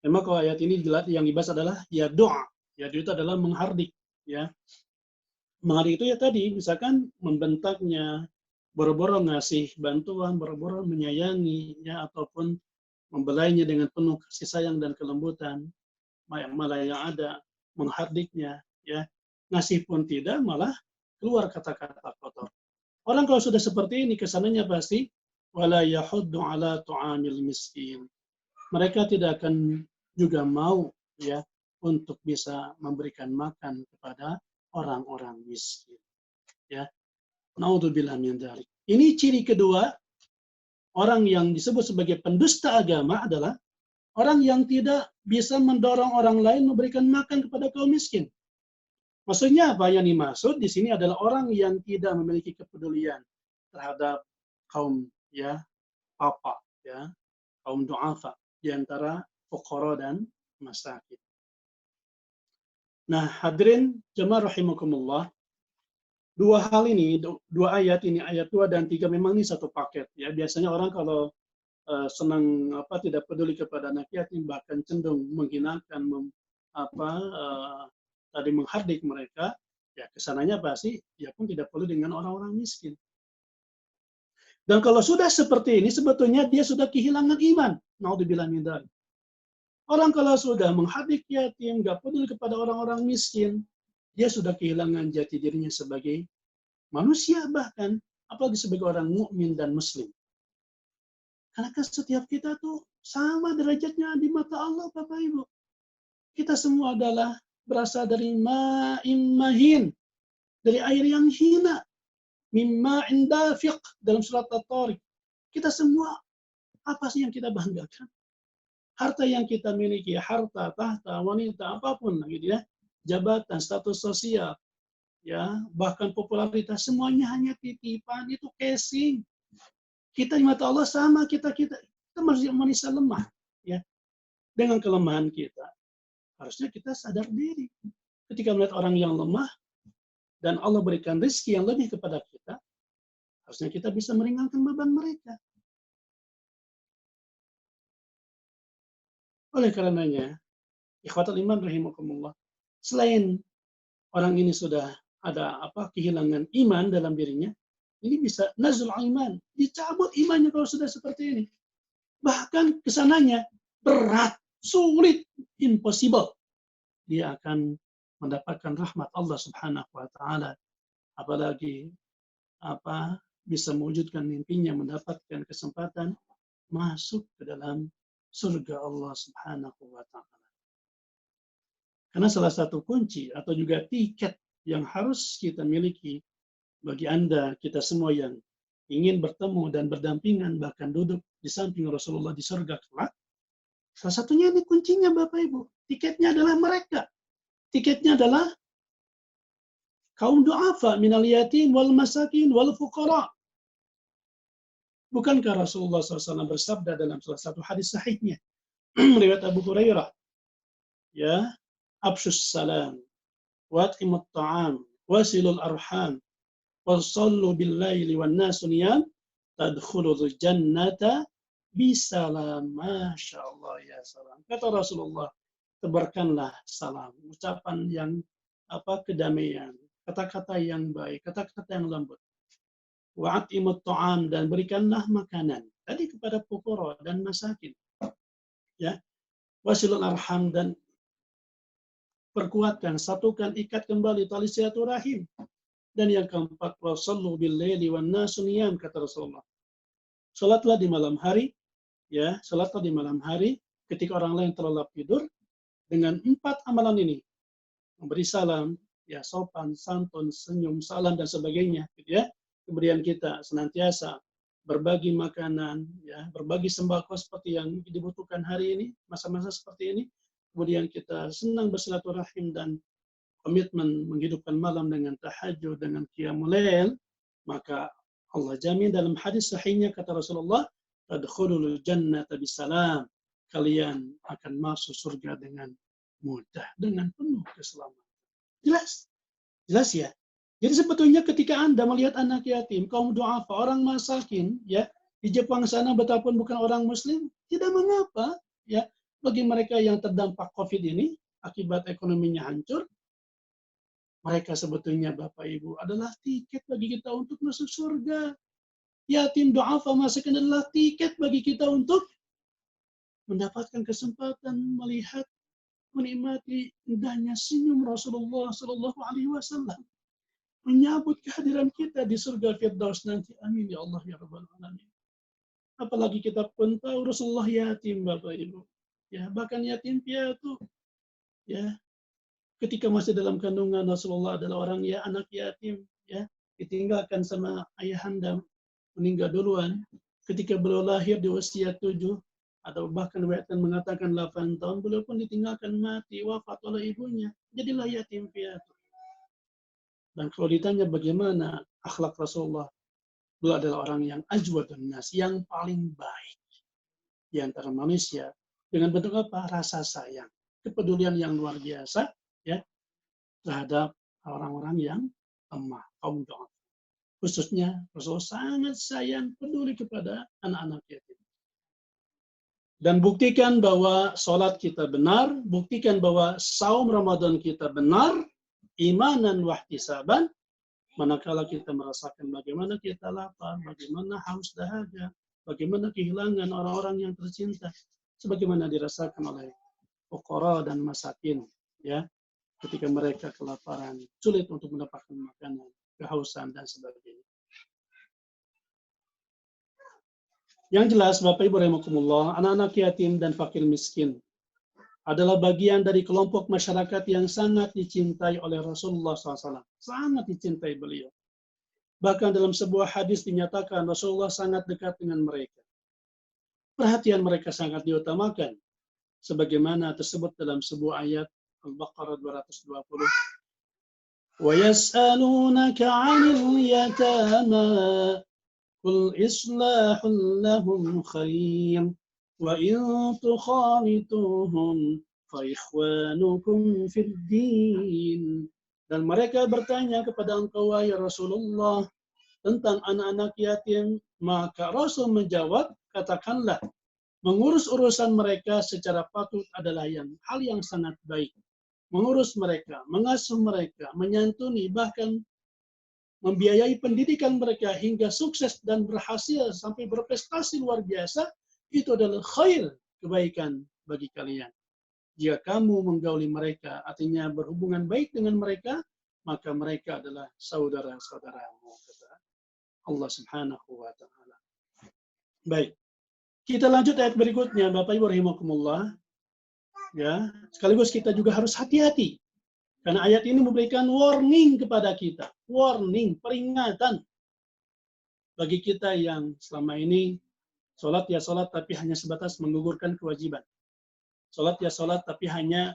memang kalau ayat ini jelas yang dibahas adalah ya doa. Ya itu adalah menghardik, ya. Menghardik itu ya tadi, misalkan membentaknya, boro-boro ngasih bantuan, boro-boro menyayangi, ya, ataupun membelainya dengan penuh kasih sayang dan kelembutan, malah yang ada menghardiknya, ya. Ngasih pun tidak, malah keluar kata-kata kotor. Orang kalau sudah seperti ini, kesananya pasti wala yahuddu ala tu'amil miskin. Mereka tidak akan juga mau, ya, untuk bisa memberikan makan kepada orang-orang miskin, ya. Naudzubillah min dzalik. Ini ciri kedua orang yang disebut sebagai pendusta agama adalah orang yang tidak bisa mendorong orang lain memberikan makan kepada kaum miskin. Maksudnya apa yang dimaksud di sini adalah orang yang tidak memiliki kepedulian terhadap kaum, ya, papa, ya, kaum du'afa di antara fuqara dan masakin. Nah, hadirin jemaah rahimakumullah, dua hal ini, dua ayat ini, ayat 2 dan 3 memang ini satu paket. Ya, biasanya orang kalau senang tidak peduli kepada anak yatim, bahkan cenderung menghinakan, tadi menghardik mereka, ya kesananya pasti dia pun tidak peduli dengan orang-orang miskin. Dan kalau sudah seperti ini, sebetulnya dia sudah kehilangan iman. Naudzubillah min dzalik. Orang kalau sudah menghardik yatim, nggak peduli kepada orang-orang miskin, dia sudah kehilangan jati dirinya sebagai manusia, bahkan apalagi sebagai orang mukmin dan muslim. Karena kan setiap kita tuh sama derajatnya di mata Allah, Bapak Ibu. Kita semua adalah berasal dari ma'in mahin, dari air yang hina. Mimma indafiq dalam surat At-Tariq. Kita semua apa sih yang kita banggakan? Harta yang kita miliki, harta, tahta, wanita, apapun gitu ya. Jabatan, status sosial, ya, bahkan popularitas, semuanya hanya titipan, itu casing. Kita di mata Allah sama, kita manusia lemah, ya. Dengan kelemahan kita, harusnya kita sadar diri. Ketika melihat orang yang lemah dan Allah berikan rezeki yang lebih kepada kita, harusnya kita bisa meringankan beban mereka. Oleh karenanya, ikhwatul iman rahimakumullah, selain orang ini sudah ada kehilangan iman dalam dirinya, ini bisa nazul iman, dicabut imannya kalau sudah seperti ini. Bahkan kesananya berat, sulit, impossible. Dia akan mendapatkan rahmat Allah Subhanahu wa taala, apalagi bisa mewujudkan mimpinya, mendapatkan kesempatan masuk ke dalam surga Allah Subhanahu wa taala. Karena salah satu kunci atau juga tiket yang harus kita miliki bagi Anda, kita semua yang ingin bertemu dan berdampingan, bahkan duduk di samping Rasulullah di surga kelak, salah satunya ini kuncinya Bapak Ibu. Tiketnya adalah mereka. Tiketnya adalah kaum du'afa minal yatim wal masakin wal fuqara. Bukankah Rasulullah SAW bersabda dalam salah satu hadis sahihnya, riwayat Abu Hurairah, ya, abshus salam, wat'imut ta'am, wasilul arham, wasallu billaili wan nasu niyam, tadkhulul jannata bisalam. Masya Allah, ya salam. Kata Rasulullah, tebarkanlah salam, ucapan yang kedamaian, kata-kata yang baik, kata-kata yang lembut. Wa'atimut ta'am, dan berikanlah makanan tadi kepada fuqara dan masakin. Ya. Wasilul arham, dan perkuatkan, satukan, ikat kembali tali silaturahim. Dan yang keempat, wasallu bil-laili wan nasu niyam, kata Rasulullah. Salatlah di malam hari, ya, salatlah di malam hari ketika orang lain terlelap tidur, dengan 4 amalan ini. Memberi salam, ya, sopan, santun, senyum, salam dan sebagainya, gitu ya. Kemudian kita senantiasa berbagi makanan, ya, berbagi sembako seperti yang dibutuhkan hari ini, masa-masa seperti ini. Kemudian kita senang bersilaturahim dan komitmen menghidupkan malam dengan tahajud, dengan qiyamul lail, maka Allah jamin dalam hadis sahihnya, kata Rasulullah, tadkhulul jannata bisalam, kalian akan masuk surga dengan mudah, dengan penuh keselamatan. Jelas? Jelas ya? Jadi sebetulnya ketika Anda melihat anak yatim, kaum du'afa, orang masakin, ya, di Jepang sana betapun bukan orang muslim, tidak mengapa, ya, bagi mereka yang terdampak Covid ini, akibat ekonominya hancur, mereka sebetulnya Bapak Ibu adalah tiket bagi kita untuk masuk surga. Yatim du'afa masakin adalah tiket bagi kita untuk mendapatkan kesempatan melihat, menikmati indahnya senyum Rasulullah Shallallahu Alaihi Wasallam, menyambut kehadiran kita di surga Firdaus nanti. Amin ya Allah ya Rabbal Alamin. Apalagi kita pun tahu Rasulullah yatim, Bapak Ibu. Ya, bahkan yatim piatu. Ya, ketika masih dalam kandungan, Rasulullah adalah orang anak yatim, ya, ditinggalkan sama ayahanda, meninggal duluan. Ketika beliau lahir di usia 7 atau bahkan mengatakan 8 tahun, beliau pun ditinggalkan mati, wafat oleh ibunya. Jadilah yatim piatu. Dan kalau ditanya bagaimana akhlak Rasulullah, beliau adalah orang yang ajwadun nas, yang paling baik di antara manusia. Dengan bentuk apa? Rasa sayang, kepedulian yang luar biasa, ya. terhadap orang-orang yang lemah, kaum du'afa. Khususnya Rasulullah sangat sayang peduli kepada anak-anak yatim. Dan buktikan bahwa sholat kita benar, buktikan bahwa saum Ramadan kita benar, imanan wahtisaban, manakala kita merasakan bagaimana kita lapar, bagaimana haus dahaga, bagaimana kehilangan orang-orang yang tercinta, sebagaimana dirasakan oleh fuqara dan masakin, ya, ketika mereka kelaparan, sulit untuk mendapatkan makanan, kehausan dan sebagainya. Yang jelas, Bapak Ibu rahimakumullah, anak-anak yatim dan fakir miskin adalah bagian dari kelompok masyarakat yang sangat dicintai oleh Rasulullah SAW. Sangat dicintai beliau. Bahkan dalam sebuah hadis dinyatakan Rasulullah sangat dekat dengan mereka. Perhatian mereka sangat diutamakan. Sebagaimana tersebut dalam sebuah ayat Al-Baqarah 220. وَيَسْأَلُونَكَ عَنِ الْيَتَامَى قُلْ إِصْلَاحٌ لَهُمْ خَيْرٌ وَإِنْ تُخَالِطُوهُمْ فَإِخْوَانُكُمْ فِي الدِّينِ. Dan mereka bertanya kepada engkau, ya Rasulullah, tentang anak-anak yatim, maka Rasul menjawab, katakanlah, mengurus urusan mereka secara patut adalah hal yang sangat baik. Mengurus mereka, mengasuh mereka, menyantuni, bahkan membiayai pendidikan mereka hingga sukses dan berhasil sampai berprestasi luar biasa, itu adalah khair, kebaikan bagi kalian. Jika kamu menggauli mereka, artinya berhubungan baik dengan mereka, maka mereka adalah saudara-saudaramu, kata Allah Subhanahu wa Ta'ala. Baik, kita lanjut ayat berikutnya, Bapak Ibu rahimakumullah. Ya, sekaligus kita juga harus hati-hati. Karena ayat ini memberikan warning kepada kita. Warning, peringatan. Bagi kita yang selama ini sholat ya sholat tapi hanya sebatas menggugurkan kewajiban. Sholat ya sholat tapi hanya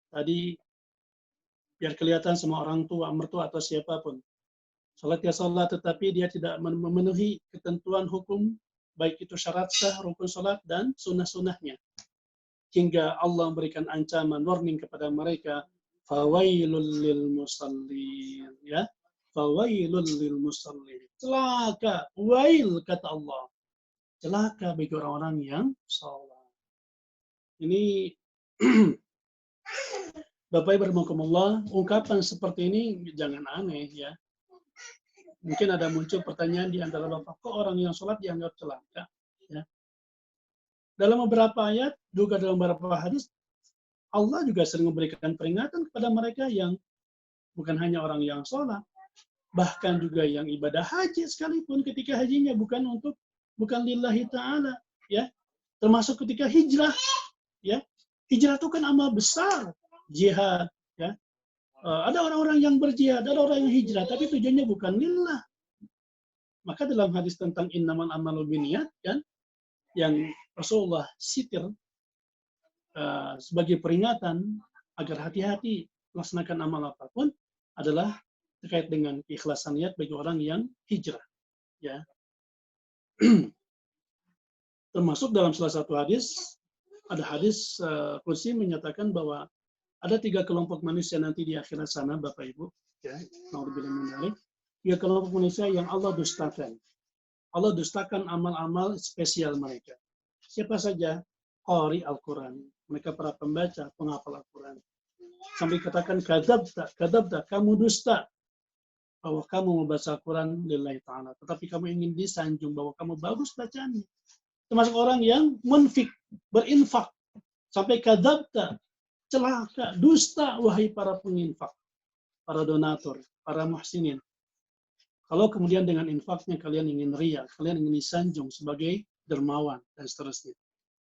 tadi biar kelihatan semua orang tua, mertua atau siapapun. Sholat ya sholat tetapi dia tidak memenuhi ketentuan hukum, baik itu syarat sah, rukun sholat, dan sunnah-sunnahnya. Hingga Allah memberikan ancaman, warning kepada mereka, fawailul lil musallin, ya, fawailul lil musallin, celaka, wail kata Allah, celaka bagi orang-orang yang salat. Ini Bapak Ibu rahimakumullah, ungkapan seperti ini jangan aneh, ya. Mungkin ada muncul pertanyaan di antara Bapak, kok orang yang sholat dianggap celaka, ya. Dalam beberapa ayat, juga dalam beberapa hadis, Allah juga sering memberikan peringatan kepada mereka yang bukan hanya orang yang sholat, bahkan juga yang ibadah haji sekalipun ketika hajinya bukan lillahi ta'ala, ya. Termasuk ketika hijrah, ya. Hijrah itu kan amal besar, jihad, ya. Ada orang-orang yang berjihad, ada orang yang hijrah, tapi tujuannya bukan lillah. Maka dalam hadis tentang innamal amalu binniyat, kan, yang Rasulullah sitir sebagai peringatan agar hati-hati melaksanakan amal apapun adalah terkait dengan keikhlasan niat bagi orang yang hijrah, ya. Termasuk dalam salah satu hadis, ada hadis kursi menyatakan bahwa ada 3 kelompok manusia nanti di akhirat sana, Bapak Ibu, ya, tiga kelompok manusia yang Allah dustakan. Allah dustakan amal-amal spesial mereka. Siapa saja? Qari Al-Quran. Mereka para pembaca, penghafal Al-Quran. Sampai katakan, kadzabta, kamu dusta. Bahwa kamu membaca Al-Quran lillahi ta'ala. Tetapi kamu ingin disanjung bahwa kamu bagus bacaannya. Termasuk orang yang munfik, berinfak. Sampai kadzabta, celaka, dusta, wahai para penginfak. Para donatur, para muhsinin. Kalau kemudian dengan infaknya kalian ingin riya, kalian ingin disanjung sebagai dermawan, dan seterusnya.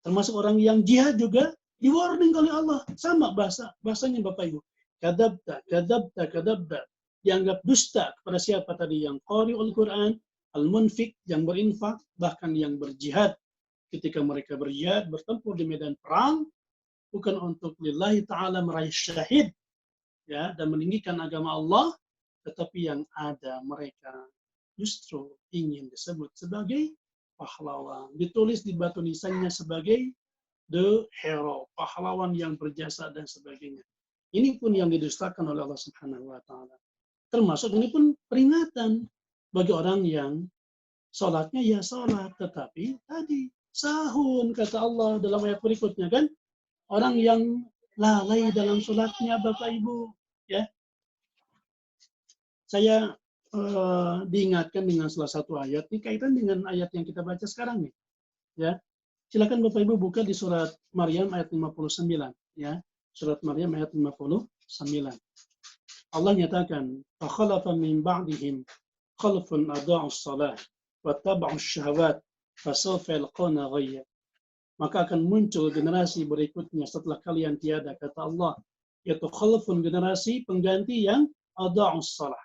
Termasuk orang yang jihad juga di warning oleh Allah. Sama bahasanya Bapak Ibu. Kadzabta. Dianggap dusta kepada siapa tadi? Yang qari Al-Quran, al-munfik, yang berinfak, bahkan yang berjihad. Ketika mereka berjihad, bertempur di medan perang, bukan untuk lillahi ta'ala meraih syahid, ya, dan meninggikan agama Allah, tetapi yang ada mereka justru ingin disebut sebagai pahlawan. Ditulis di batu nisannya sebagai the hero, pahlawan yang berjasa dan sebagainya. Ini pun yang didustakan oleh Allah Subhanahu wa taala. Termasuk ini pun peringatan bagi orang yang sholatnya ya sholat, tetapi tadi sahun kata Allah dalam ayat berikutnya kan, orang yang lalai dalam sholatnya Bapak Ibu, ya. Saya diingatkan dengan salah satu ayat, ini kaitan dengan ayat yang kita baca sekarang nih, ya. Silakan Bapak Ibu buka di surat Maryam ayat 59, ya. Surat Maryam ayat 59. Allah nyatakan, "Fakhalafa min ba'dihim khalfun adha'us shalah wattaba'us syahawat fasawfa yalqawna ghayya." Maka akan muncul generasi berikutnya setelah kalian tiada, kata Allah, yaitu khalfun, generasi pengganti yang adha'us shalah.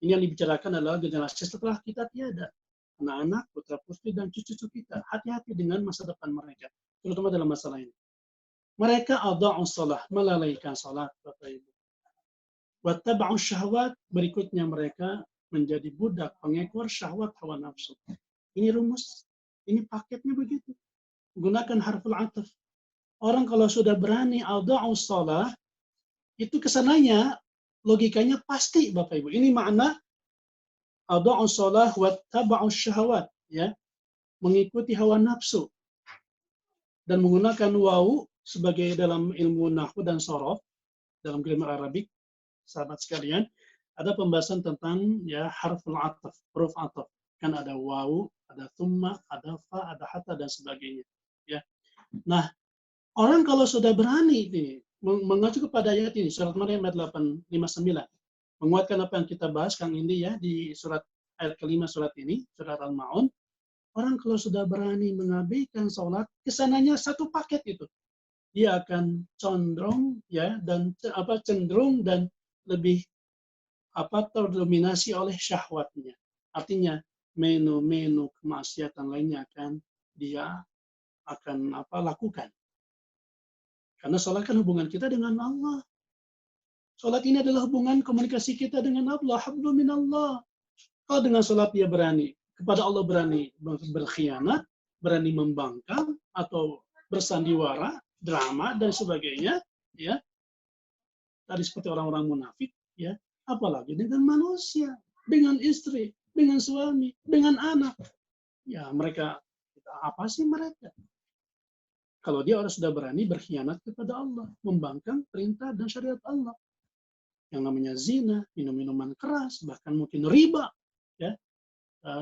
Ini yang dibicarakan adalah generasi setelah kita tiada. Anak-anak, putra-putri, dan cucu-cucu kita. Hati-hati dengan masa depan mereka, terutama dalam masalah ini. Mereka adha'us shalah, melalaikan salat, Bapak Ibu. Wattaba'us syahwat, berikutnya mereka menjadi budak pengekor syahwat hawa nafsu. Ini rumus, ini paketnya begitu. Gunakan harful ataf. Orang kalau sudah berani adha'us shalah, itu kesananya logikanya pasti Bapak Ibu. Ini makna adha'us shalah wattaba'us syahwat, ya. Mengikuti hawa nafsu. Dan menggunakan wawu sebagai dalam ilmu nahwu dan shorof, dalam grammar Arabik, sahabat sekalian, ada pembahasan tentang ya harful ataf, huruf ataf. Kan ada wawu, ada thumma, ada fa, ada hatta, dan sebagainya. Ya. Nah, orang kalau sudah berani nih, mengacu kepada ayat ini, surat Maryam ayat 859, menguatkan apa yang kita bahas, Kang Indi, ya, di surat ayat kelima surat ini, surat Al-Ma'un, orang kalau sudah berani mengabaikan sholat, kesananya satu paket itu. Dia akan condong, ya, dan cenderung dan lebih terdominasi oleh syahwatnya. Artinya menu-menu kemaksiatan lainnya dia akan lakukan. Karena sholat kan hubungan kita dengan Allah. Sholat ini adalah hubungan komunikasi kita dengan Allah. Hablu minallah. Kalau dengan sholat dia berani, kepada Allah berani berkhianat, berani membangkang, atau bersandiwara, drama, dan sebagainya, ya. Tadi seperti orang-orang munafik, ya. Apalagi dengan manusia, dengan istri, dengan suami, dengan anak. Ya, mereka, apa sih mereka? Kalau dia orang sudah berani berkhianat kepada Allah, membangkang perintah dan syariat Allah. Yang namanya zina, minum-minuman keras, bahkan mungkin riba, ya,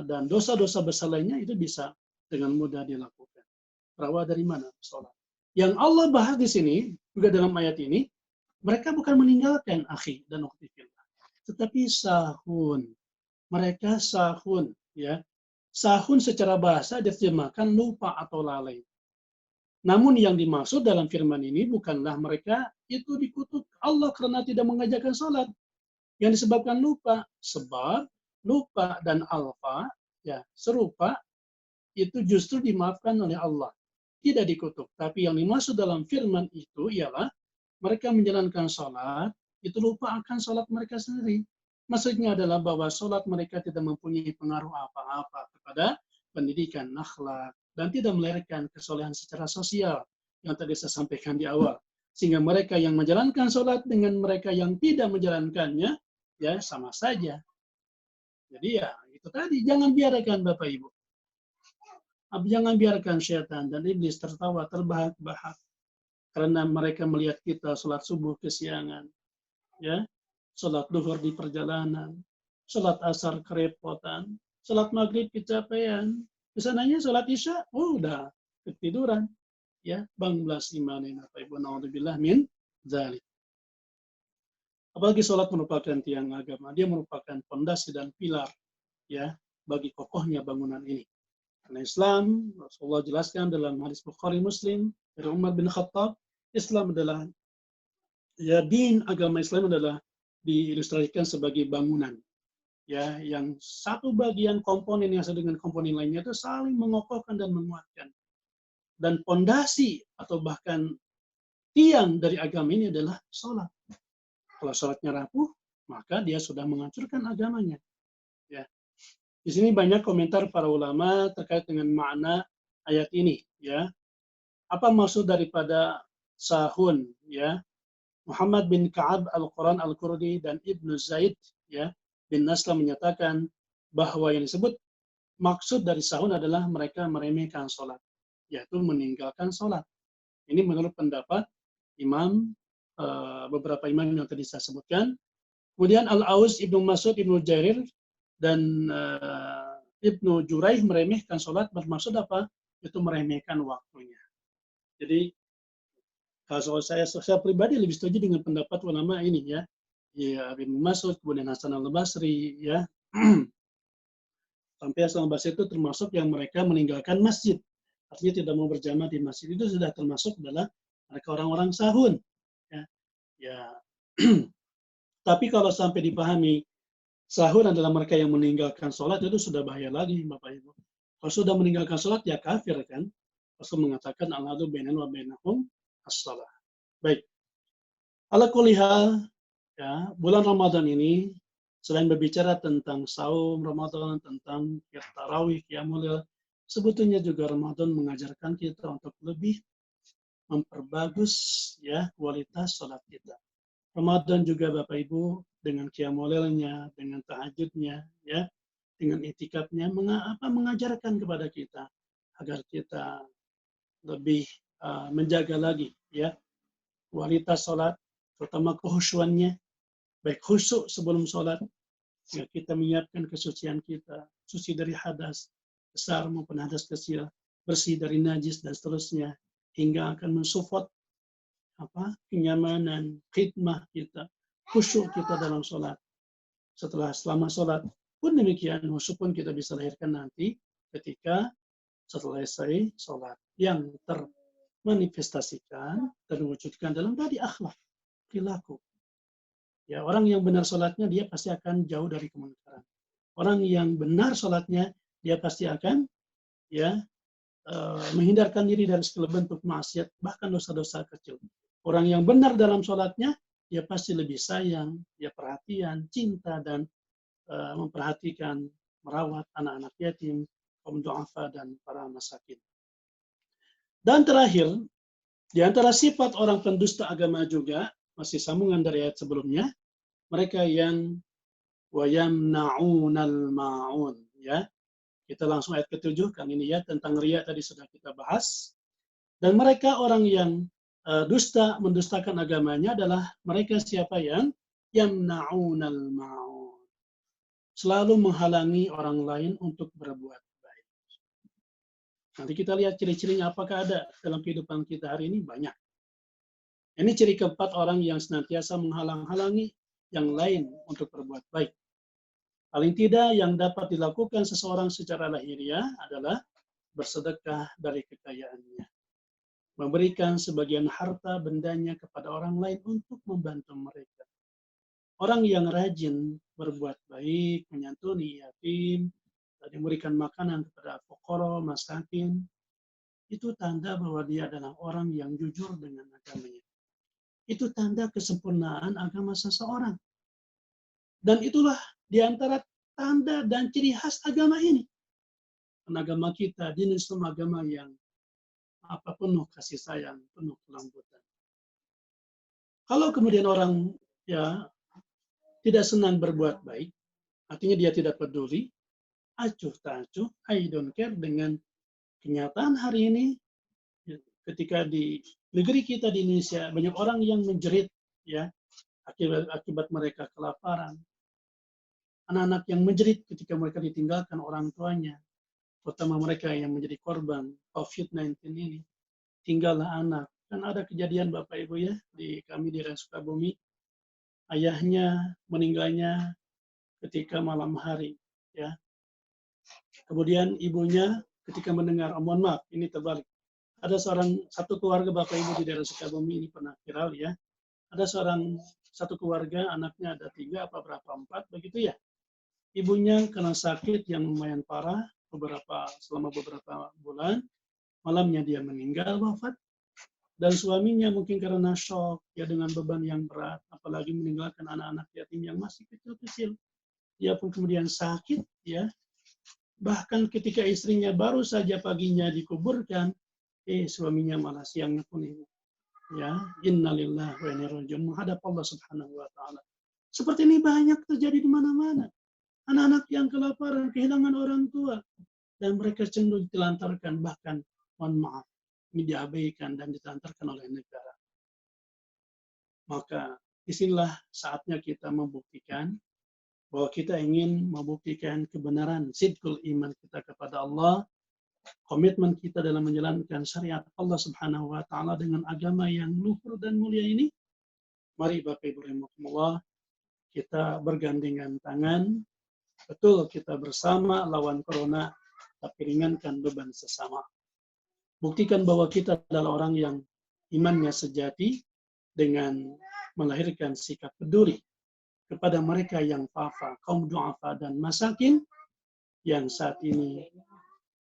dan dosa-dosa besar lainnya itu bisa dengan mudah dilakukan. Berawal dari mana? Sholat. Yang Allah bahas di sini, juga dalam ayat ini, mereka bukan meninggalkan akhi dan ukhti fillah, tetapi sahun. Mereka sahun, ya. Sahun secara bahasa diterjemahkan lupa atau lalai. Namun yang dimaksud dalam firman ini bukanlah mereka itu dikutuk Allah karena tidak mengajarkan sholat. Yang disebabkan lupa, sebab lupa dan alfa, ya, serupa, itu justru dimaafkan oleh Allah. Tidak dikutuk. Tapi yang dimaksud dalam firman itu ialah mereka menjalankan sholat, itu lupa akan sholat mereka sendiri. Maksudnya adalah bahwa sholat mereka tidak mempunyai pengaruh apa-apa kepada pendidikan, akhlak, dan tidak melahirkan kesolehan secara sosial yang tadi saya sampaikan di awal. Sehingga mereka yang menjalankan sholat dengan mereka yang tidak menjalankannya, ya sama saja. Jadi ya itu tadi, jangan biarkan Bapak Ibu. Jangan biarkan syaitan dan iblis tertawa terbahak-bahak karena mereka melihat kita sholat subuh kesiangan, ya, sholat duhur di perjalanan, sholat asar kerepotan, sholat maghrib kecapean, kesananya sholat isya, udah ketiduran, ya, banglas imanin apa ibu naudzubillah min dzalik. Apalagi sholat merupakan tiang agama, dia merupakan fondasi dan pilar, ya, bagi kokohnya bangunan ini. Karena Islam, Rasulullah jelaskan dalam hadis Bukhari Muslim dari Umar bin Khattab, Islam adalah, ya, din agama Islam adalah diilustrasikan sebagai bangunan, ya, yang satu bagian komponen yang dengan komponen lainnya itu saling mengokohkan dan menguatkan. Dan pondasi atau bahkan tiang dari agama ini adalah sholat. Kalau sholatnya rapuh, maka dia sudah menghancurkan agamanya. Ya. Di sini banyak komentar para ulama terkait dengan makna ayat ini. Ya. Apa maksud daripada sahun? Ya. Muhammad bin Ka'ab Al-Quran Al-Qurdi dan Ibnu Zaid ya bin Naslam menyatakan bahwa yang disebut maksud dari sahun adalah mereka meremehkan sholat, yaitu meninggalkan sholat. Ini menurut pendapat imam beberapa imam yang tadi saya sebutkan. Kemudian Al-Aus, Ibnu Mas'ud, Ibnu Jarir, dan Ibnu Juraih meremehkan sholat bermaksud apa? Itu meremehkan waktunya. Jadi kalau saya pribadi lebih setuju dengan pendapat ulama ini ya. Ya, Ibnu Mas'ud, kemudian Hasan al-Basri ya. Sampai Hasan al-Basri itu termasuk yang mereka meninggalkan masjid. Artinya tidak mau berjamaah di masjid, itu sudah termasuk adalah mereka orang-orang sahun. Ya. Ya. Tapi kalau sampai dipahami sahun adalah mereka yang meninggalkan sholat, itu sudah bahaya lagi, Bapak Ibu. Kalau sudah meninggalkan sholat, ya kafir kan. Rasul mengatakan, al-adu bainana wa bainahum as-salah. Baik. Ala kulli hal, ya, bulan Ramadan ini, selain berbicara tentang saum Ramadan, tentang tarawih, qiyamul lail, sebetulnya juga Ramadan mengajarkan kita untuk lebih memperbagus ya kualitas sholat kita. Ramadan juga Bapak Ibu dengan qiyamul lailnya, dengan tahajudnya, ya, dengan itikafnya mengajarkan kepada kita agar kita lebih menjaga lagi ya kualitas sholat, terutama kehusuannya, baik khusyuk sebelum sholat, ya kita menyiapkan kesucian kita, suci dari hadas besar maupun hadas kecil, bersih dari najis dan seterusnya, hingga akan mensupport kenyamanan, khidmah kita, khusyuk kita dalam sholat. Selama sholat pun demikian, khusyuk pun kita bisa lahirkan nanti ketika setelah selesai sholat yang termanifestasikan, terwujudkan dalam tadi akhlak, perilaku. Ya, orang yang benar sholatnya dia pasti akan jauh dari kemungkaran. Orang yang benar sholatnya dia pasti akan ya menghindarkan diri dari segala bentuk maksiat, bahkan dosa-dosa kecil. Orang yang benar dalam sholatnya dia pasti lebih sayang, dia perhatian, cinta dan memperhatikan, merawat anak-anak yatim, kaum du'afa dan para masakin. Dan terakhir, di antara sifat orang pendusta agama juga masih sambungan dari ayat sebelumnya, mereka yang wayamna'unal ma'un ya. Kita langsung ayat ke-7 kan ini ya tentang riya tadi sudah kita bahas. Dan mereka orang yang mendustakan agamanya adalah mereka siapa yang yamna'unal ma'un. Selalu menghalangi orang lain untuk berbuat baik. Nanti kita lihat ciri-cirinya apakah ada dalam kehidupan kita hari ini banyak. Ini ciri keempat orang yang senantiasa menghalang-halangi yang lain untuk berbuat baik. Paling tidak yang dapat dilakukan seseorang secara lahiriah adalah bersedekah dari kekayaannya. Memberikan sebagian harta bendanya kepada orang lain untuk membantu mereka. Orang yang rajin berbuat baik, menyantuni yatim, dan memberikan makanan kepada fuqara, masakin, itu tanda bahwa dia adalah orang yang jujur dengan agamanya. Itu tanda kesempurnaan agama seseorang. Dan itulah di antara tanda dan ciri khas agama ini. Agama kita di Islam agama yang penuh kasih sayang, penuh kelembutan. Kalau kemudian orang ya tidak senang berbuat baik, artinya dia tidak peduli, acuh tak acuh, I don't care dengan kenyataan hari ini, ketika di negeri kita di Indonesia banyak orang yang menjerit ya akibat mereka kelaparan. Anak-anak yang menjerit ketika mereka ditinggalkan orang tuanya, terutama mereka yang menjadi korban COVID-19 ini. Tinggallah anak. Kan ada kejadian Bapak Ibu ya, kami di Sukabumi, ayahnya meninggalnya ketika malam hari. Ya. Kemudian ibunya ketika mendengar, mohon maaf, ini terbalik. Ada satu keluarga Bapak Ibu di daerah Sukabumi ini pernah viral ya. Ada satu keluarga, anaknya ada 3 apa berapa 4 begitu ya. Ibunya kena sakit yang lumayan parah selama beberapa bulan. Malamnya dia meninggal wafat. Dan suaminya mungkin karena shock ya dengan beban yang berat, apalagi meninggalkan anak-anak yatim yang masih kecil-kecil. Dia pun kemudian sakit ya. Bahkan ketika istrinya baru saja paginya dikuburkan, suaminya malah siangnya pun ya, innalillahi wa inna ilaihi raji'un, menghadap Allah Subhanahu wa taala. Seperti ini banyak terjadi di mana-mana. Anak-anak yang kelaparan, kehilangan orang tua, dan mereka cenderung ditelantarkan, bahkan mohon maaf, ini diabaikan dan ditelantarkan oleh negara. Maka disinilah saatnya kita membuktikan bahwa kita ingin membuktikan kebenaran sidqul iman kita kepada Allah, komitmen kita dalam menjalankan syariat Allah Subhanahu wa taala dengan agama yang luhur dan mulia ini. Mari Bapak Ibu rahimakumullah, kita bergandengan tangan, betul kita bersama lawan corona, tapi ringankan beban sesama. Buktikan bahwa kita adalah orang yang imannya sejati dengan melahirkan sikap peduli kepada mereka yang fafa, kaum du'afa dan masakin yang saat ini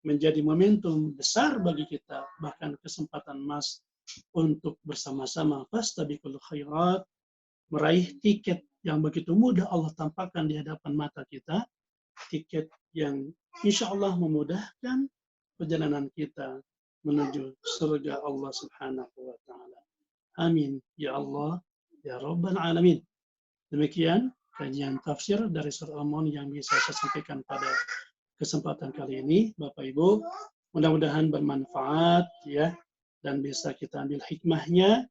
menjadi momentum besar bagi kita, bahkan kesempatan emas untuk bersama-sama fastabiqul khairat, meraih tiket yang begitu mudah Allah tampakkan di hadapan mata kita, tiket yang insya Allah memudahkan perjalanan kita menuju surga Allah Subhanahu wa taala. Amin ya Allah ya Rabbal alamin. Demikian kajian tafsir dari surah Al-Mu'min yang bisa saya sampaikan pada kesempatan kali ini, Bapak Ibu. Mudah-mudahan bermanfaat ya, dan bisa kita ambil hikmahnya.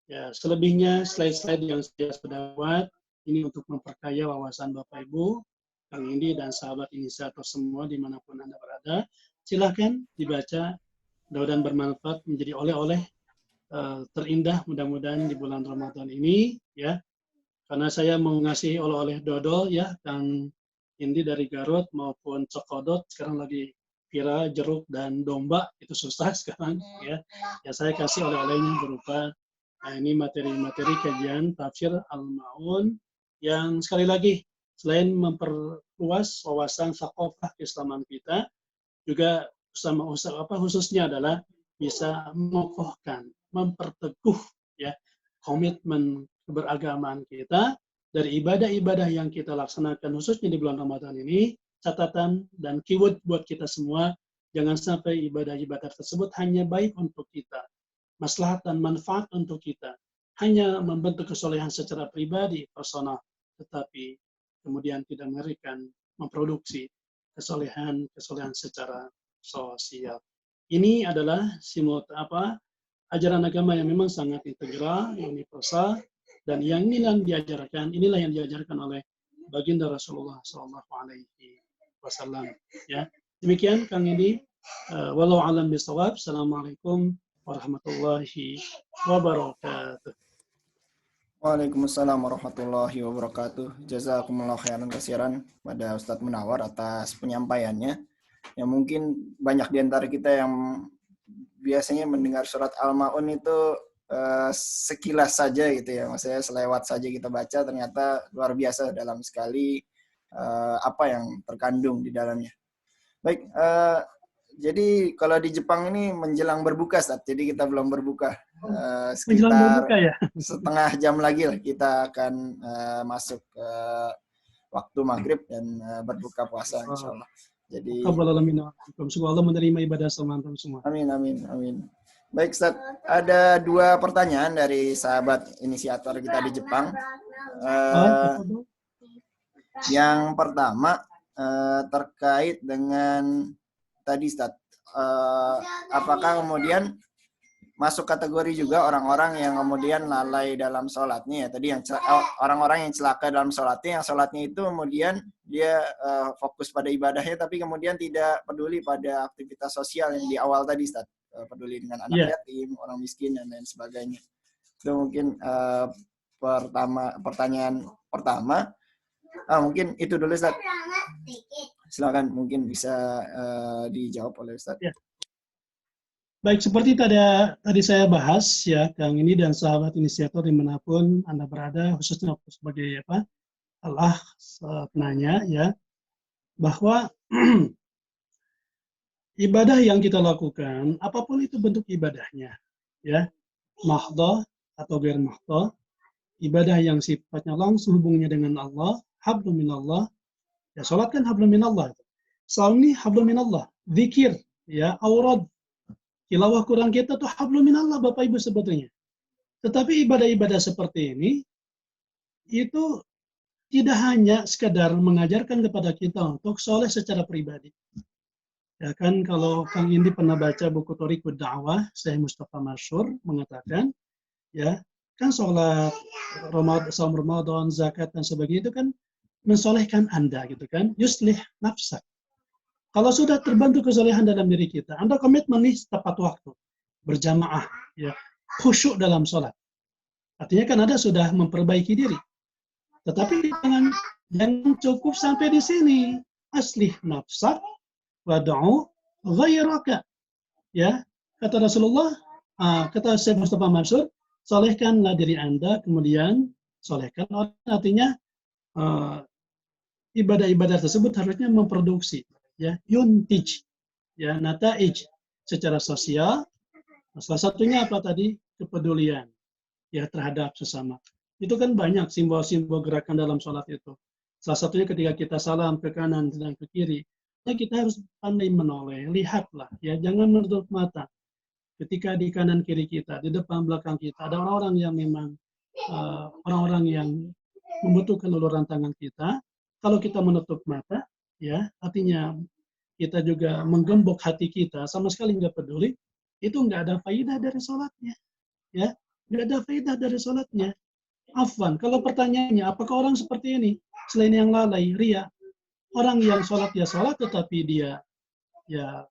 Ya, selebihnya slide-slide yang saya sudah buat ini untuk memperkaya wawasan Bapak Ibu, Kang Indi dan sahabat inisiator semua dimanapun Anda berada. Silakan dibaca, mudah-mudahan bermanfaat, menjadi oleh-oleh terindah mudah-mudahan di bulan Ramadan ini ya. Karena saya mau ngasih oleh-oleh dodol ya, Kang Indi dari Garut maupun cokodot sekarang lagi viral, jeruk dan domba itu susah sekarang ya. Ya saya kasih oleh-olehnya berupa ini materi-materi kajian tafsir Al-Ma'un yang sekali lagi selain memperluas wawasan thaqafah keislaman kita, juga khususnya adalah bisa mengokohkan, memperteguh ya komitmen keberagamaan kita dari ibadah-ibadah yang kita laksanakan khususnya di bulan Ramadan ini. Catatan dan keyword buat kita semua, jangan sampai ibadah-ibadah tersebut hanya baik untuk kita, maslahat dan manfaat untuk kita, hanya membentuk kesolehan secara pribadi, personal, tetapi kemudian tidak memberikan, memproduksi kesolehan secara sosial. Ini adalah ajaran agama yang memang sangat integral, universal, dan yang inilah yang diajarkan oleh baginda Rasulullah SAW. Ya, demikian Kang Indi. Wallahu a'lam bishawab. Assalamualaikum warahmatullahi wabarakatuh. Waalaikumsalam warahmatullahi wabarakatuh. Jazakumullah khairan katsiran pada Ustadz Munawar atas penyampaiannya. Yang mungkin banyak di antara kita yang biasanya mendengar surat Al-Ma'un itu sekilas saja gitu ya, maksudnya selewat saja kita baca, ternyata luar biasa dalam sekali apa yang terkandung di dalamnya. Baik, jadi kalau di Jepang ini menjelang berbuka, Ustaz. Jadi kita belum berbuka. Sekitar berbuka, ya? Setengah jam lagi lah kita akan masuk waktu maghrib dan berbuka puasa, insya Allah. Jadi semoga Allah menerima ibadah semua. Amin, amin, amin. Baik, Ustaz. Ada 2 pertanyaan dari sahabat inisiator kita di Jepang. Yang pertama terkait dengan tadi, Ustaz, apakah kemudian masuk kategori juga orang-orang yang kemudian lalai dalam sholatnya ya, tadi yang orang-orang yang celaka dalam sholatnya, yang sholatnya itu kemudian dia fokus pada ibadahnya tapi kemudian tidak peduli pada aktivitas sosial yang di awal tadi, Ustaz, peduli dengan anak yatim, orang miskin dan lain sebagainya. Itu mungkin pertanyaan pertama. Mungkin itu dulu, Ustaz. Silakan, mungkin bisa dijawab oleh Ustaz. Ya. Baik, seperti tadi saya bahas ya, Kang ini dan sahabat inisiator dimanapun Anda berada, khususnya sebagai penanya ya, bahwa ibadah yang kita lakukan, apapun itu bentuk ibadahnya, ya, mahdhah atau ghair mahdhah, ibadah yang sifatnya langsung hubungannya dengan Allah, hablum minallah, ya sholat kan hablum minallah, saum ini hablum minallah, zikir, ya, aurad, tilawah Quran kita tuh hablum minallah Bapak Ibu sebetulnya. Tetapi ibadah-ibadah seperti ini itu tidak hanya sekadar mengajarkan kepada kita untuk soleh secara pribadi. Ya kan, kalau Kang Indi pernah baca buku Thoriqud Da'wah, Syekh Mustafa Masyhur mengatakan, ya kan sholat, saum Ramadan, zakat dan sebagainya itu kan mensolehkan Anda gitu kan, yuslih nafsak. Kalau sudah terbentuk kesolehan dalam diri kita, Anda komitmen nih tepat waktu, berjamaah, ya, khusyuk dalam sholat. Artinya kan Anda sudah memperbaiki diri. Tetapi jangan cukup sampai di sini. Aslih nafsak wad'u ghairaka. Ya, kata Rasulullah, kata Syekh Mustafa Mansur, solehkanlah diri Anda, kemudian solehkan orang. Artinya ibadah-ibadah tersebut harusnya memproduksi, ya, yuntij, ya, nataij secara sosial. Salah satunya apa tadi? Kepedulian, ya, terhadap sesama. Itu kan banyak simbol-simbol gerakan dalam sholat itu. Salah satunya ketika kita salam ke kanan dan ke kiri, ya kita harus pandai menoleh, lihatlah, ya, jangan menutup mata. Ketika di kanan kiri kita, di depan belakang kita, ada orang-orang yang memang orang-orang yang membutuhkan uluran tangan kita. Kalau kita menutup mata, ya, artinya kita juga menggembok hati kita, sama sekali nggak peduli, itu nggak ada faidah dari sholatnya, ya, nggak ada faidah dari sholatnya. Afwan, kalau pertanyaannya, apakah orang seperti ini selain yang lalai, ria, orang yang sholat ya sholat, tetapi dia, ya,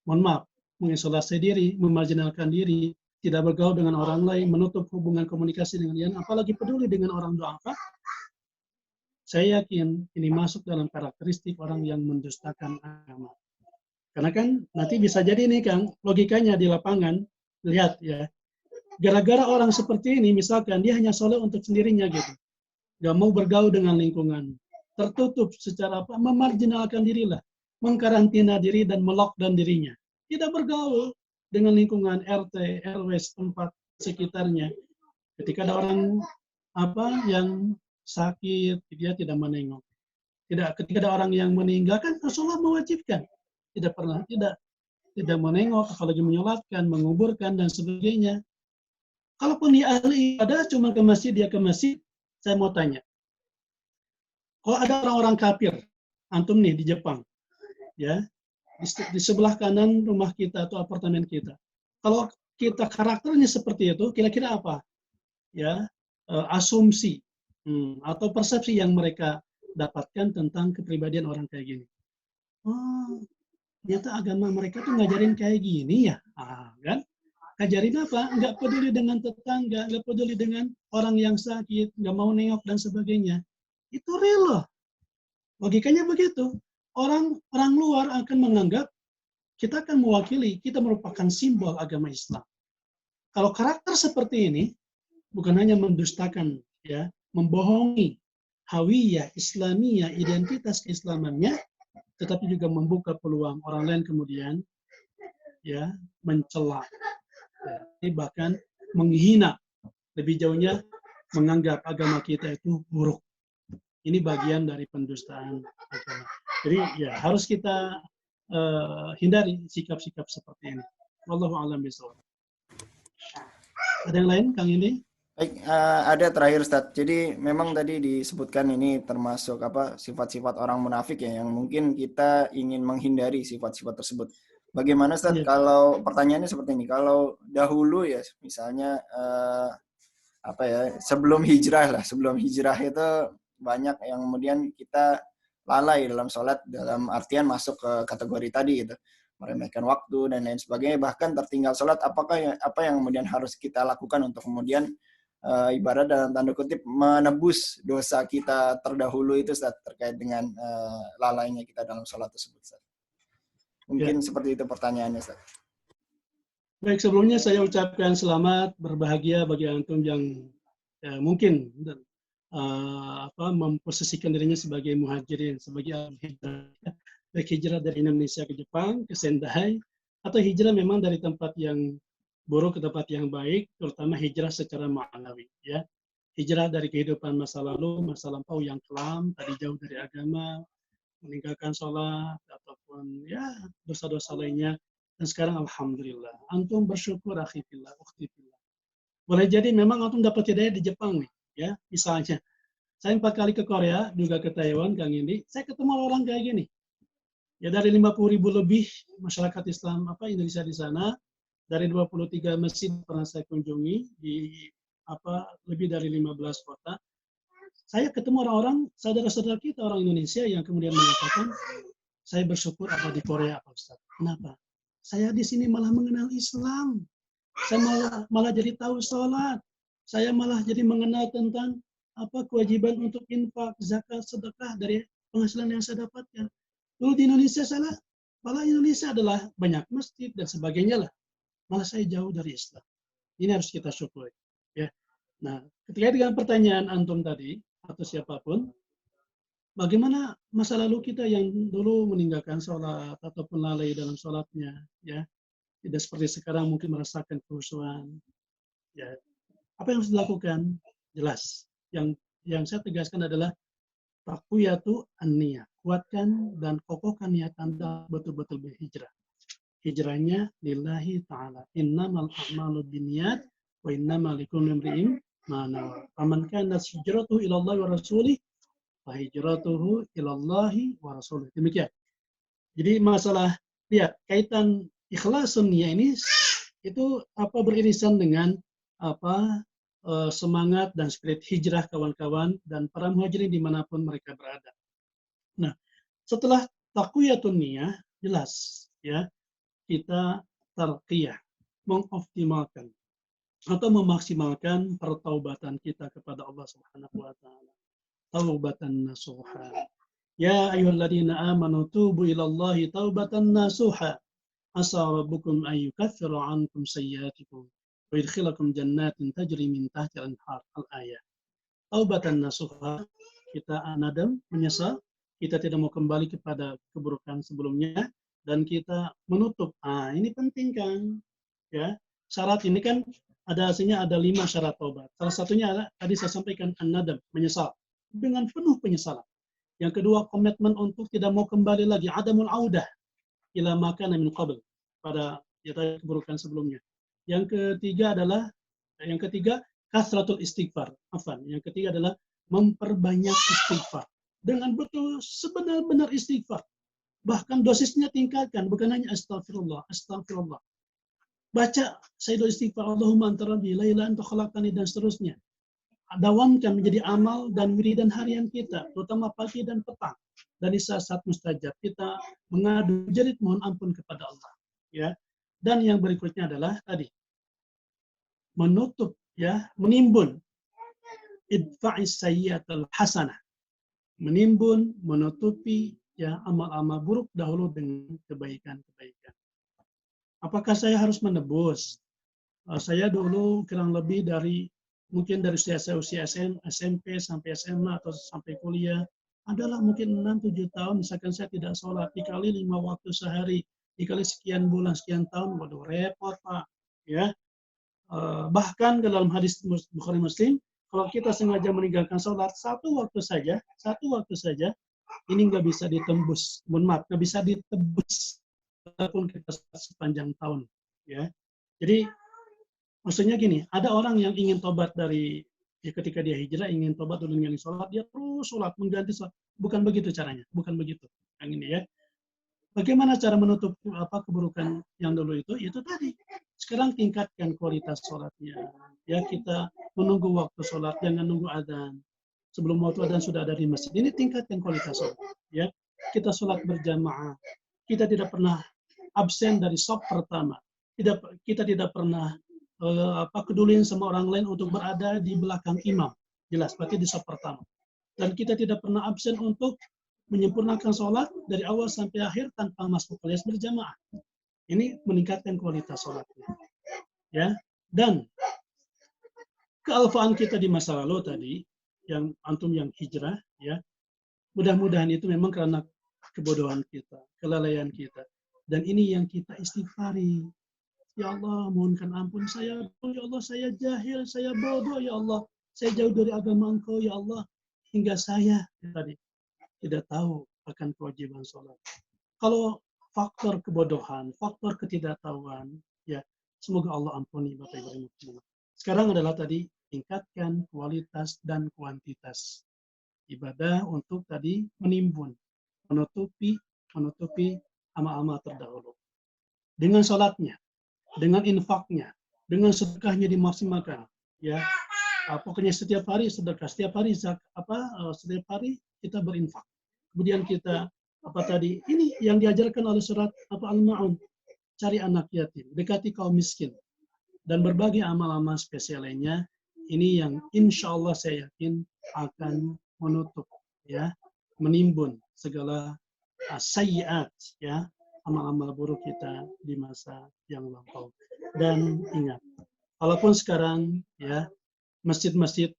mohon maaf, mengisolasi diri, memarginalkan diri, tidak bergaul dengan orang lain, menutup hubungan komunikasi dengan dia, apalagi peduli dengan orang du'afa, saya yakin ini masuk dalam karakteristik orang yang mendustakan agama. Karena kan nanti bisa jadi nih Kang, logikanya di lapangan, lihat ya, gara-gara orang seperti ini, misalkan dia hanya soleh untuk sendirinya gitu, gak mau bergaul dengan lingkungan, tertutup secara apa, memarginalkan dirilah, mengkarantina diri dan melockdown dirinya, tidak bergaul dengan lingkungan RT, RW setempat sekitarnya. Ketika ada orang apa yang sakit, dia tidak menengok. Ketika ada orang yang meninggal, kan Rasulullah mewajibkan, tidak menengok, apalagi menyolatkan, menguburkan dan sebagainya. Kalaupun dia ahli ibadah, cuma ke masjid, dia ke masjid, saya mau tanya, kalau ada orang-orang kafir, antum nih di Jepang, ya, di sebelah kanan rumah kita atau apartemen kita, kalau kita karakternya seperti itu, kira-kira apa? Ya, asumsi atau persepsi yang mereka dapatkan tentang kepribadian orang kayak gini. Oh, ternyata agama mereka tuh ngajarin kayak gini ya, kan? Ngajarin apa? Nggak peduli dengan tetangga, nggak peduli dengan orang yang sakit, nggak mau nengok dan sebagainya. Itu real loh. Logikanya begitu. Orang luar akan menganggap kita akan mewakili, kita merupakan simbol agama Islam. Kalau karakter seperti ini, bukan hanya mendustakan, ya, membohongi hawiyah, Islamiyah, identitas keislamannya, tetapi juga membuka peluang orang lain kemudian, ya, mencela, ya, bahkan menghina, lebih jauhnya menganggap agama kita itu buruk. Ini bagian dari pendustaan agama. Jadi ya harus kita hindari sikap-sikap seperti ini. Wallahu a'lam bishawab. Ada yang lain, Kang Indi? Baik, ada terakhir Ustaz. Jadi memang tadi disebutkan ini termasuk apa sifat-sifat orang munafik ya yang mungkin kita ingin menghindari sifat-sifat tersebut. Bagaimana Ustaz kalau pertanyaannya seperti ini, kalau dahulu ya misalnya apa ya sebelum hijrah itu banyak yang kemudian kita lalai dalam sholat dalam artian masuk ke kategori tadi gitu, meremehkan waktu dan lain sebagainya, bahkan tertinggal sholat. Apa yang kemudian harus kita lakukan untuk kemudian ibarat dalam tanda kutip menebus dosa kita terdahulu itu Ustaz, terkait dengan lalainya kita dalam sholat tersebut Ustaz? Mungkin seperti itu pertanyaannya Ustaz. Baik, sebelumnya saya ucapkan selamat berbahagia bagi antum yang mungkin memposisikan dirinya sebagai muhajirin, sebagai hijrah, baik hijrah dari Indonesia ke Jepang, ke Sendai, atau hijrah memang dari tempat yang buruk ke tempat yang baik, terutama hijrah secara ma'nawi, ya. Hijrah dari kehidupan masa lalu, masa lampau yang kelam, tadi jauh dari agama, meninggalkan sholat, ataupun ya dosa-dosa lainnya. Dan sekarang alhamdulillah, antum bersyukur akhifillah, ukhtifillah. Boleh jadi memang antum dapat hidayah di Jepang nih, ya misalnya. Saya 4 kali ke Korea, juga ke Taiwan, Kang Indi. Saya ketemu orang kayak gini. Ya dari 50.000 lebih masyarakat Islam Indonesia di sana, dari 23 masjid pernah saya kunjungi di lebih dari 15 kota. Saya ketemu orang-orang saudara-saudara kita orang Indonesia yang kemudian mengatakan, saya bersyukur apa di Korea, Pak Ustaz. Kenapa? Saya di sini malah mengenal Islam. Saya malah jadi tahu sholat. Saya malah jadi mengenal tentang kewajiban untuk infak, zakat, sedekah dari penghasilan yang saya dapatkan. Dulu di Indonesia malah Indonesia adalah banyak masjid dan sebagainya lah. Malah saya jauh dari Islam. Ini harus kita syukuri. Ya. Nah, ketika dengan pertanyaan antum tadi atau siapapun, bagaimana masa lalu kita yang dulu meninggalkan sholat ataupun lalai dalam sholatnya, ya tidak seperti sekarang mungkin merasakan kehusuan, ya apa yang harus dilakukan? Jelas. Yang saya tegaskan adalah taqwiyatu an-niyah. Kuatkan dan kokohkan niat Anda betul-betul berhijrah. Hijrahnya lillahi ta'ala. Innamal a'malu binniyat wa innamal likulli imri'in ma nawa. Faman kanat hijratuhu ila Allah wa rasulih fa hijratuhu ila Allah wa rasulih. Demikian. Jadi masalah lihat kaitan ikhlasun niyah ini itu beririsan dengan semangat dan spirit hijrah kawan-kawan dan para muhajirin dimanapun mereka berada. Nah, setelah taqwiyatun niyah, jelas ya kita tarqiyah, mengoptimalkan atau memaksimalkan pertaubatan kita kepada Allah Subhanahu wa taala. Taubatan nasuha. Ya ayyuhalladzina amanu tubu ilallahi taubatan nasuha. Asa rabbukum ayyukaffiru ankum sayyi'atikum wa yudkhilakum jannatin tajri min tahtiha al-anhar. Al-ayah. Taubatan nasuha, kita nadam, menyesal, kita tidak mau kembali kepada keburukan sebelumnya dan kita menutup. Ini penting kan? Ya. Syarat ini kan ada 5 syarat taubat. Salah satunya adalah tadi saya sampaikan an-nadam, menyesal dengan penuh penyesalan. Yang kedua, komitmen untuk tidak mau kembali lagi, adamul audah ila ma kana min qabl, pada keburukan sebelumnya. Yang ketiga kasratul istighfar. Yang ketiga adalah memperbanyak istighfar. Dengan betul sebenar-benar istighfar. Bahkan dosisnya tingkatkan, bukan hanya astagfirullah, astagfirullah. Baca sayyidul istighfar, Allahumma anta rabbi la ilaha anta khalaqtani, dan seterusnya. Dawamkan menjadi amal dan wiridan harian kita, terutama pagi dan petang. Dan di saat mustajab kita mengadu jerit mohon ampun kepada Allah. Ya. Dan yang berikutnya adalah tadi menutup, ya, menimbun idfa'is sayyi'atal hasanah. Menimbun, menutupi ya amal-amal buruk dahulu dengan kebaikan-kebaikan. Apakah saya harus menebus? Saya dulu kurang lebih mungkin dari usia SMP sampai SMA atau sampai kuliah, adalah mungkin 6-7 tahun, misalkan saya tidak sholat, dikali 5 waktu sehari, dikali sekian bulan, sekian tahun, waduh repot Pak. Ya. Bahkan dalam hadis Bukhari Muslim, kalau kita sengaja meninggalkan sholat satu waktu saja, ini nggak bisa ditembus, nggak bisa ditebus walaupun kita sepanjang tahun. Ya. Jadi maksudnya gini, ada orang yang ingin tobat ketika dia hijrah, ingin tobat dulu dengan sholat, dia terus sholat, mengganti sholat. Bukan begitu caranya, bukan begitu. Yang ini ya. Bagaimana cara menutup keburukan yang dulu itu? Itu tadi. Sekarang tingkatkan kualitas sholatnya. Ya, kita menunggu waktu sholat, jangan nunggu adzan. Sebelum waktu adzan sudah ada di masjid. Ini tingkatkan kualitas sholat. Ya, kita sholat berjamaah. Kita tidak pernah absen dari shaf pertama. Kita tidak pernah kedulian sama orang lain untuk berada di belakang imam. Jelas, berarti di shaf pertama. Dan kita tidak pernah absen untuk menyempurnakan sholat dari awal sampai akhir tanpa masuk kelas berjamaah. Ini meningkatkan kualitas sholatnya. Ya. Dan kealfaan kita di masa lalu tadi, yang antum yang hijrah, ya, mudah-mudahan itu memang karena kebodohan kita, kelalaian kita. Dan ini yang kita istighfari. Ya Allah, mohonkan ampun saya. Ya Allah, saya jahil, saya bodoh. Ya Allah, saya jauh dari agama Engkau. Ya Allah, hingga saya tadi tidak tahu akan kewajiban sholat. Kalau faktor kebodohan, faktor ketidaktahuan, ya semoga Allah ampuni Bapak Ibu. Sekarang adalah tadi tingkatkan kualitas dan kuantitas ibadah untuk tadi menimbun, menutupi amal-amal terdahulu. Dengan sholatnya, dengan infaknya, dengan sedekahnya dimaksimalkan. Ya, pokoknya setiap hari sedekah, setiap hari setiap hari kita berinfak. Kemudian kita ini yang diajarkan oleh surat Al-Ma'un, cari anak yatim, dekati kaum miskin, dan berbagai amal-amal spesial lainnya. Ini yang insya Allah saya yakin akan menutup, ya, menimbun segala sayyiat, ya, amal-amal buruk kita di masa yang lampau. Dan ingat, walaupun sekarang ya masjid-masjid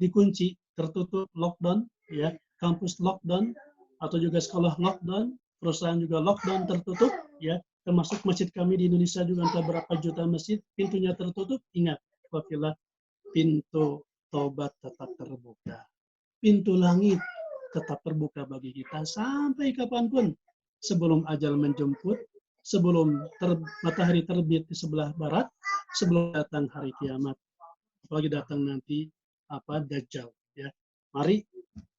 dikunci, tertutup, lockdown, ya, kampus lockdown, atau juga sekolah lockdown, perusahaan juga lockdown, tertutup, ya, termasuk masjid kami di Indonesia juga entah berapa juta masjid, pintunya tertutup. Ingat, wafilah, pintu tobat tetap terbuka. Pintu langit tetap terbuka bagi kita sampai kapanpun, sebelum ajal menjemput, sebelum matahari terbit di sebelah barat, sebelum datang hari kiamat, apalagi datang nanti Dajjal, ya. Mari,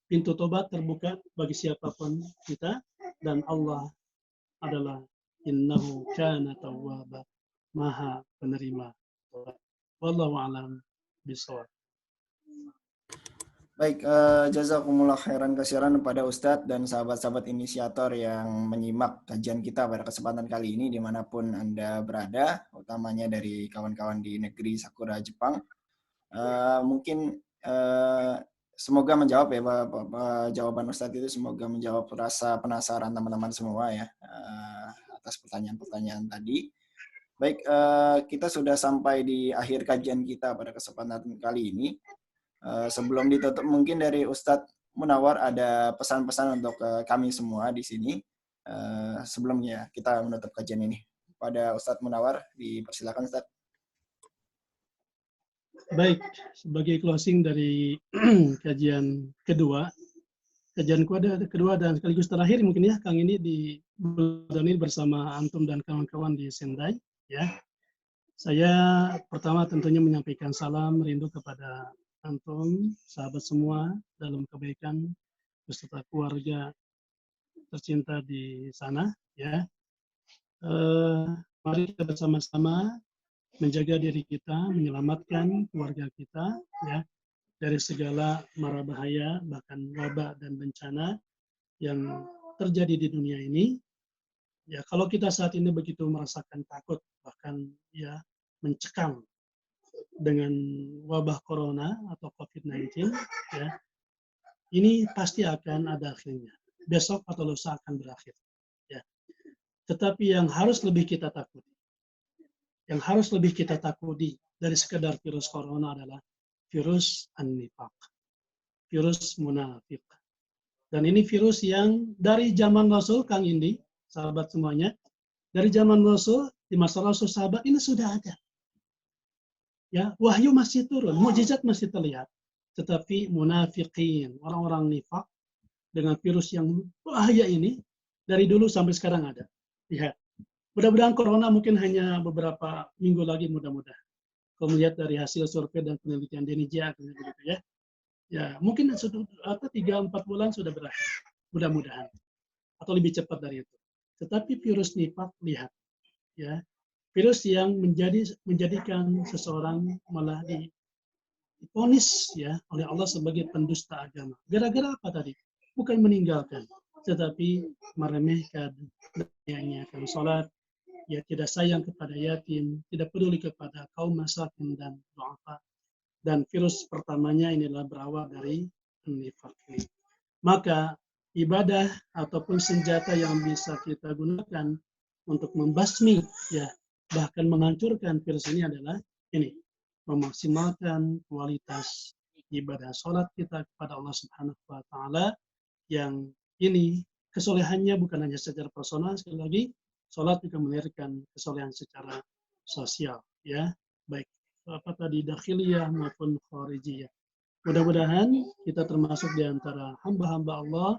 pintu tobat terbuka bagi siapapun kita, dan Allah adalah innahu kana tawwaba, maha penerima tobat. Wallahu a'lam bishawab. Baik, jazakumullah khairan kasiran kepada Ustadz dan sahabat-sahabat inisiator yang menyimak kajian kita pada kesempatan kali ini dimanapun Anda berada, utamanya dari kawan-kawan di negeri Sakura, Jepang. Mungkin semoga menjawab ya, jawaban Ustadz itu semoga menjawab rasa penasaran teman-teman semua ya, atas pertanyaan-pertanyaan tadi. Baik, kita sudah sampai di akhir kajian kita pada kesempatan kali ini. Sebelum ditutup, mungkin dari Ustadz Munawar ada pesan-pesan untuk kami semua di sini. Sebelumnya kita menutup kajian ini. Pada Ustadz Munawar, dipersilakan Ustadz. Baik, sebagai closing dari kajian kedua dan sekaligus terakhir mungkin ya, Kang, ini di bulan ini bersama Antum dan kawan-kawan di Sendai, ya. Saya pertama tentunya menyampaikan salam rindu kepada Antum, sahabat semua dalam kebaikan beserta keluarga tercinta di sana, ya. Mari kita bersama-sama menjaga diri kita, menyelamatkan keluarga kita, ya, dari segala mara bahaya, bahkan wabah dan bencana yang terjadi di dunia ini. Ya, kalau kita saat ini begitu merasakan takut, bahkan ya mencekam dengan wabah corona atau COVID-19, ya, ini pasti akan ada akhirnya. Besok atau lusa akan berakhir. Ya. Tetapi yang harus lebih kita takuti dari sekedar virus corona adalah virus an-nifaq, virus munafik. Dan ini virus yang dari zaman Rasul, Kang Indi, sahabat semuanya, dari zaman Rasul, di masa Rasul sahabat ini sudah ada. Ya, wahyu masih turun, mukjizat masih terlihat. Tetapi munafikin, orang-orang nifak dengan virus yang bahaya ini dari dulu sampai sekarang ada. Ya. Mudah-mudahan corona mungkin hanya beberapa minggu lagi, mudah-mudahan. Kalau melihat dari hasil survei dan penelitian Denija, begitu ya. Ya, mungkin 3-4 bulan sudah berakhir. Mudah-mudahan. Atau lebih cepat dari itu. Tetapi virus nifak, lihat, ya. Virus yang menjadikan seseorang malah divonis ya oleh Allah sebagai pendusta agama. Gara-gara apa tadi? Bukan meninggalkan, tetapi meremehkan, menyanyiakan sholat, ya, tidak sayang kepada yatim, tidak peduli kepada kaum masakin dan du'afa. Dan virus pertamanya ini adalah berawal dari nifaq ini. Maka ibadah ataupun senjata yang bisa kita gunakan untuk membasmi, ya, bahkan menghancurkan virus ini adalah ini, memaksimalkan kualitas ibadah sholat kita kepada Allah Subhanahu wa Ta'ala, yang ini kesolehannya bukan hanya secara personal, sekali lagi sholat juga melahirkan kesolehan secara sosial, ya, baik dakhiliyah maupun kharijiyah. Mudah-mudahan kita termasuk di antara hamba-hamba Allah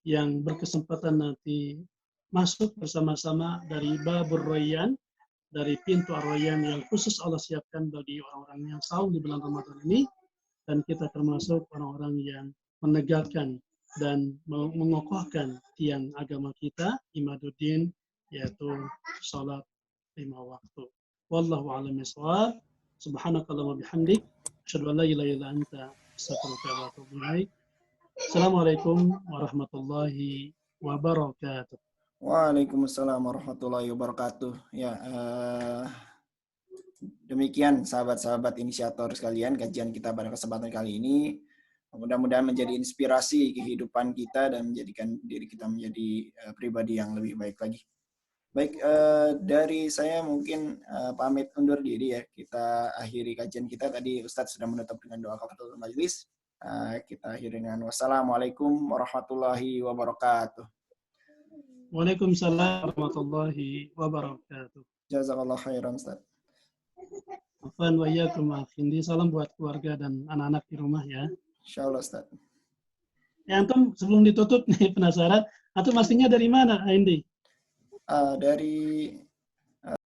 yang berkesempatan nanti masuk bersama-sama dari Babur Rayyan, dari pintu Ar-Rayyan yang khusus Allah siapkan bagi orang-orang yang saum di bulan Ramadan ini, dan kita termasuk orang-orang yang menegakkan dan mengokohkan tiang agama kita, Imaduddin, yaitu salat 5 waktu. Wallahu a'lam bishawab. Subhanakallahumma bihamdik, asyhadu an la ilaha illa anta, astaghfiruka wa atubu ilaik. Assalamualaikum warahmatullahi wabarakatuh. Waalaikumsalam warahmatullahi wabarakatuh. Ya, demikian sahabat-sahabat inisiator sekalian kajian kita pada kesempatan kali ini. Mudah-mudahan menjadi inspirasi kehidupan kita dan menjadikan diri kita menjadi pribadi yang lebih baik lagi. Baik, dari saya mungkin pamit undur diri ya. Kita akhiri kajian kita. Tadi Ustadz sudah menutup dengan doa kafaratul majelis. Kita akhiri dengan wassalamualaikum warahmatullahi wabarakatuh. Waalaikumsalam warahmatullahi wabarakatuh. Jazakallah khairan, Ustaz. Afwan wa iyyakum Indi. Salam buat keluarga dan anak-anak di rumah ya. Insyaallah, Ustaz. Ya, antum sebelum ditutup nih penasaran, antum aslinya dari mana, Indi? Dari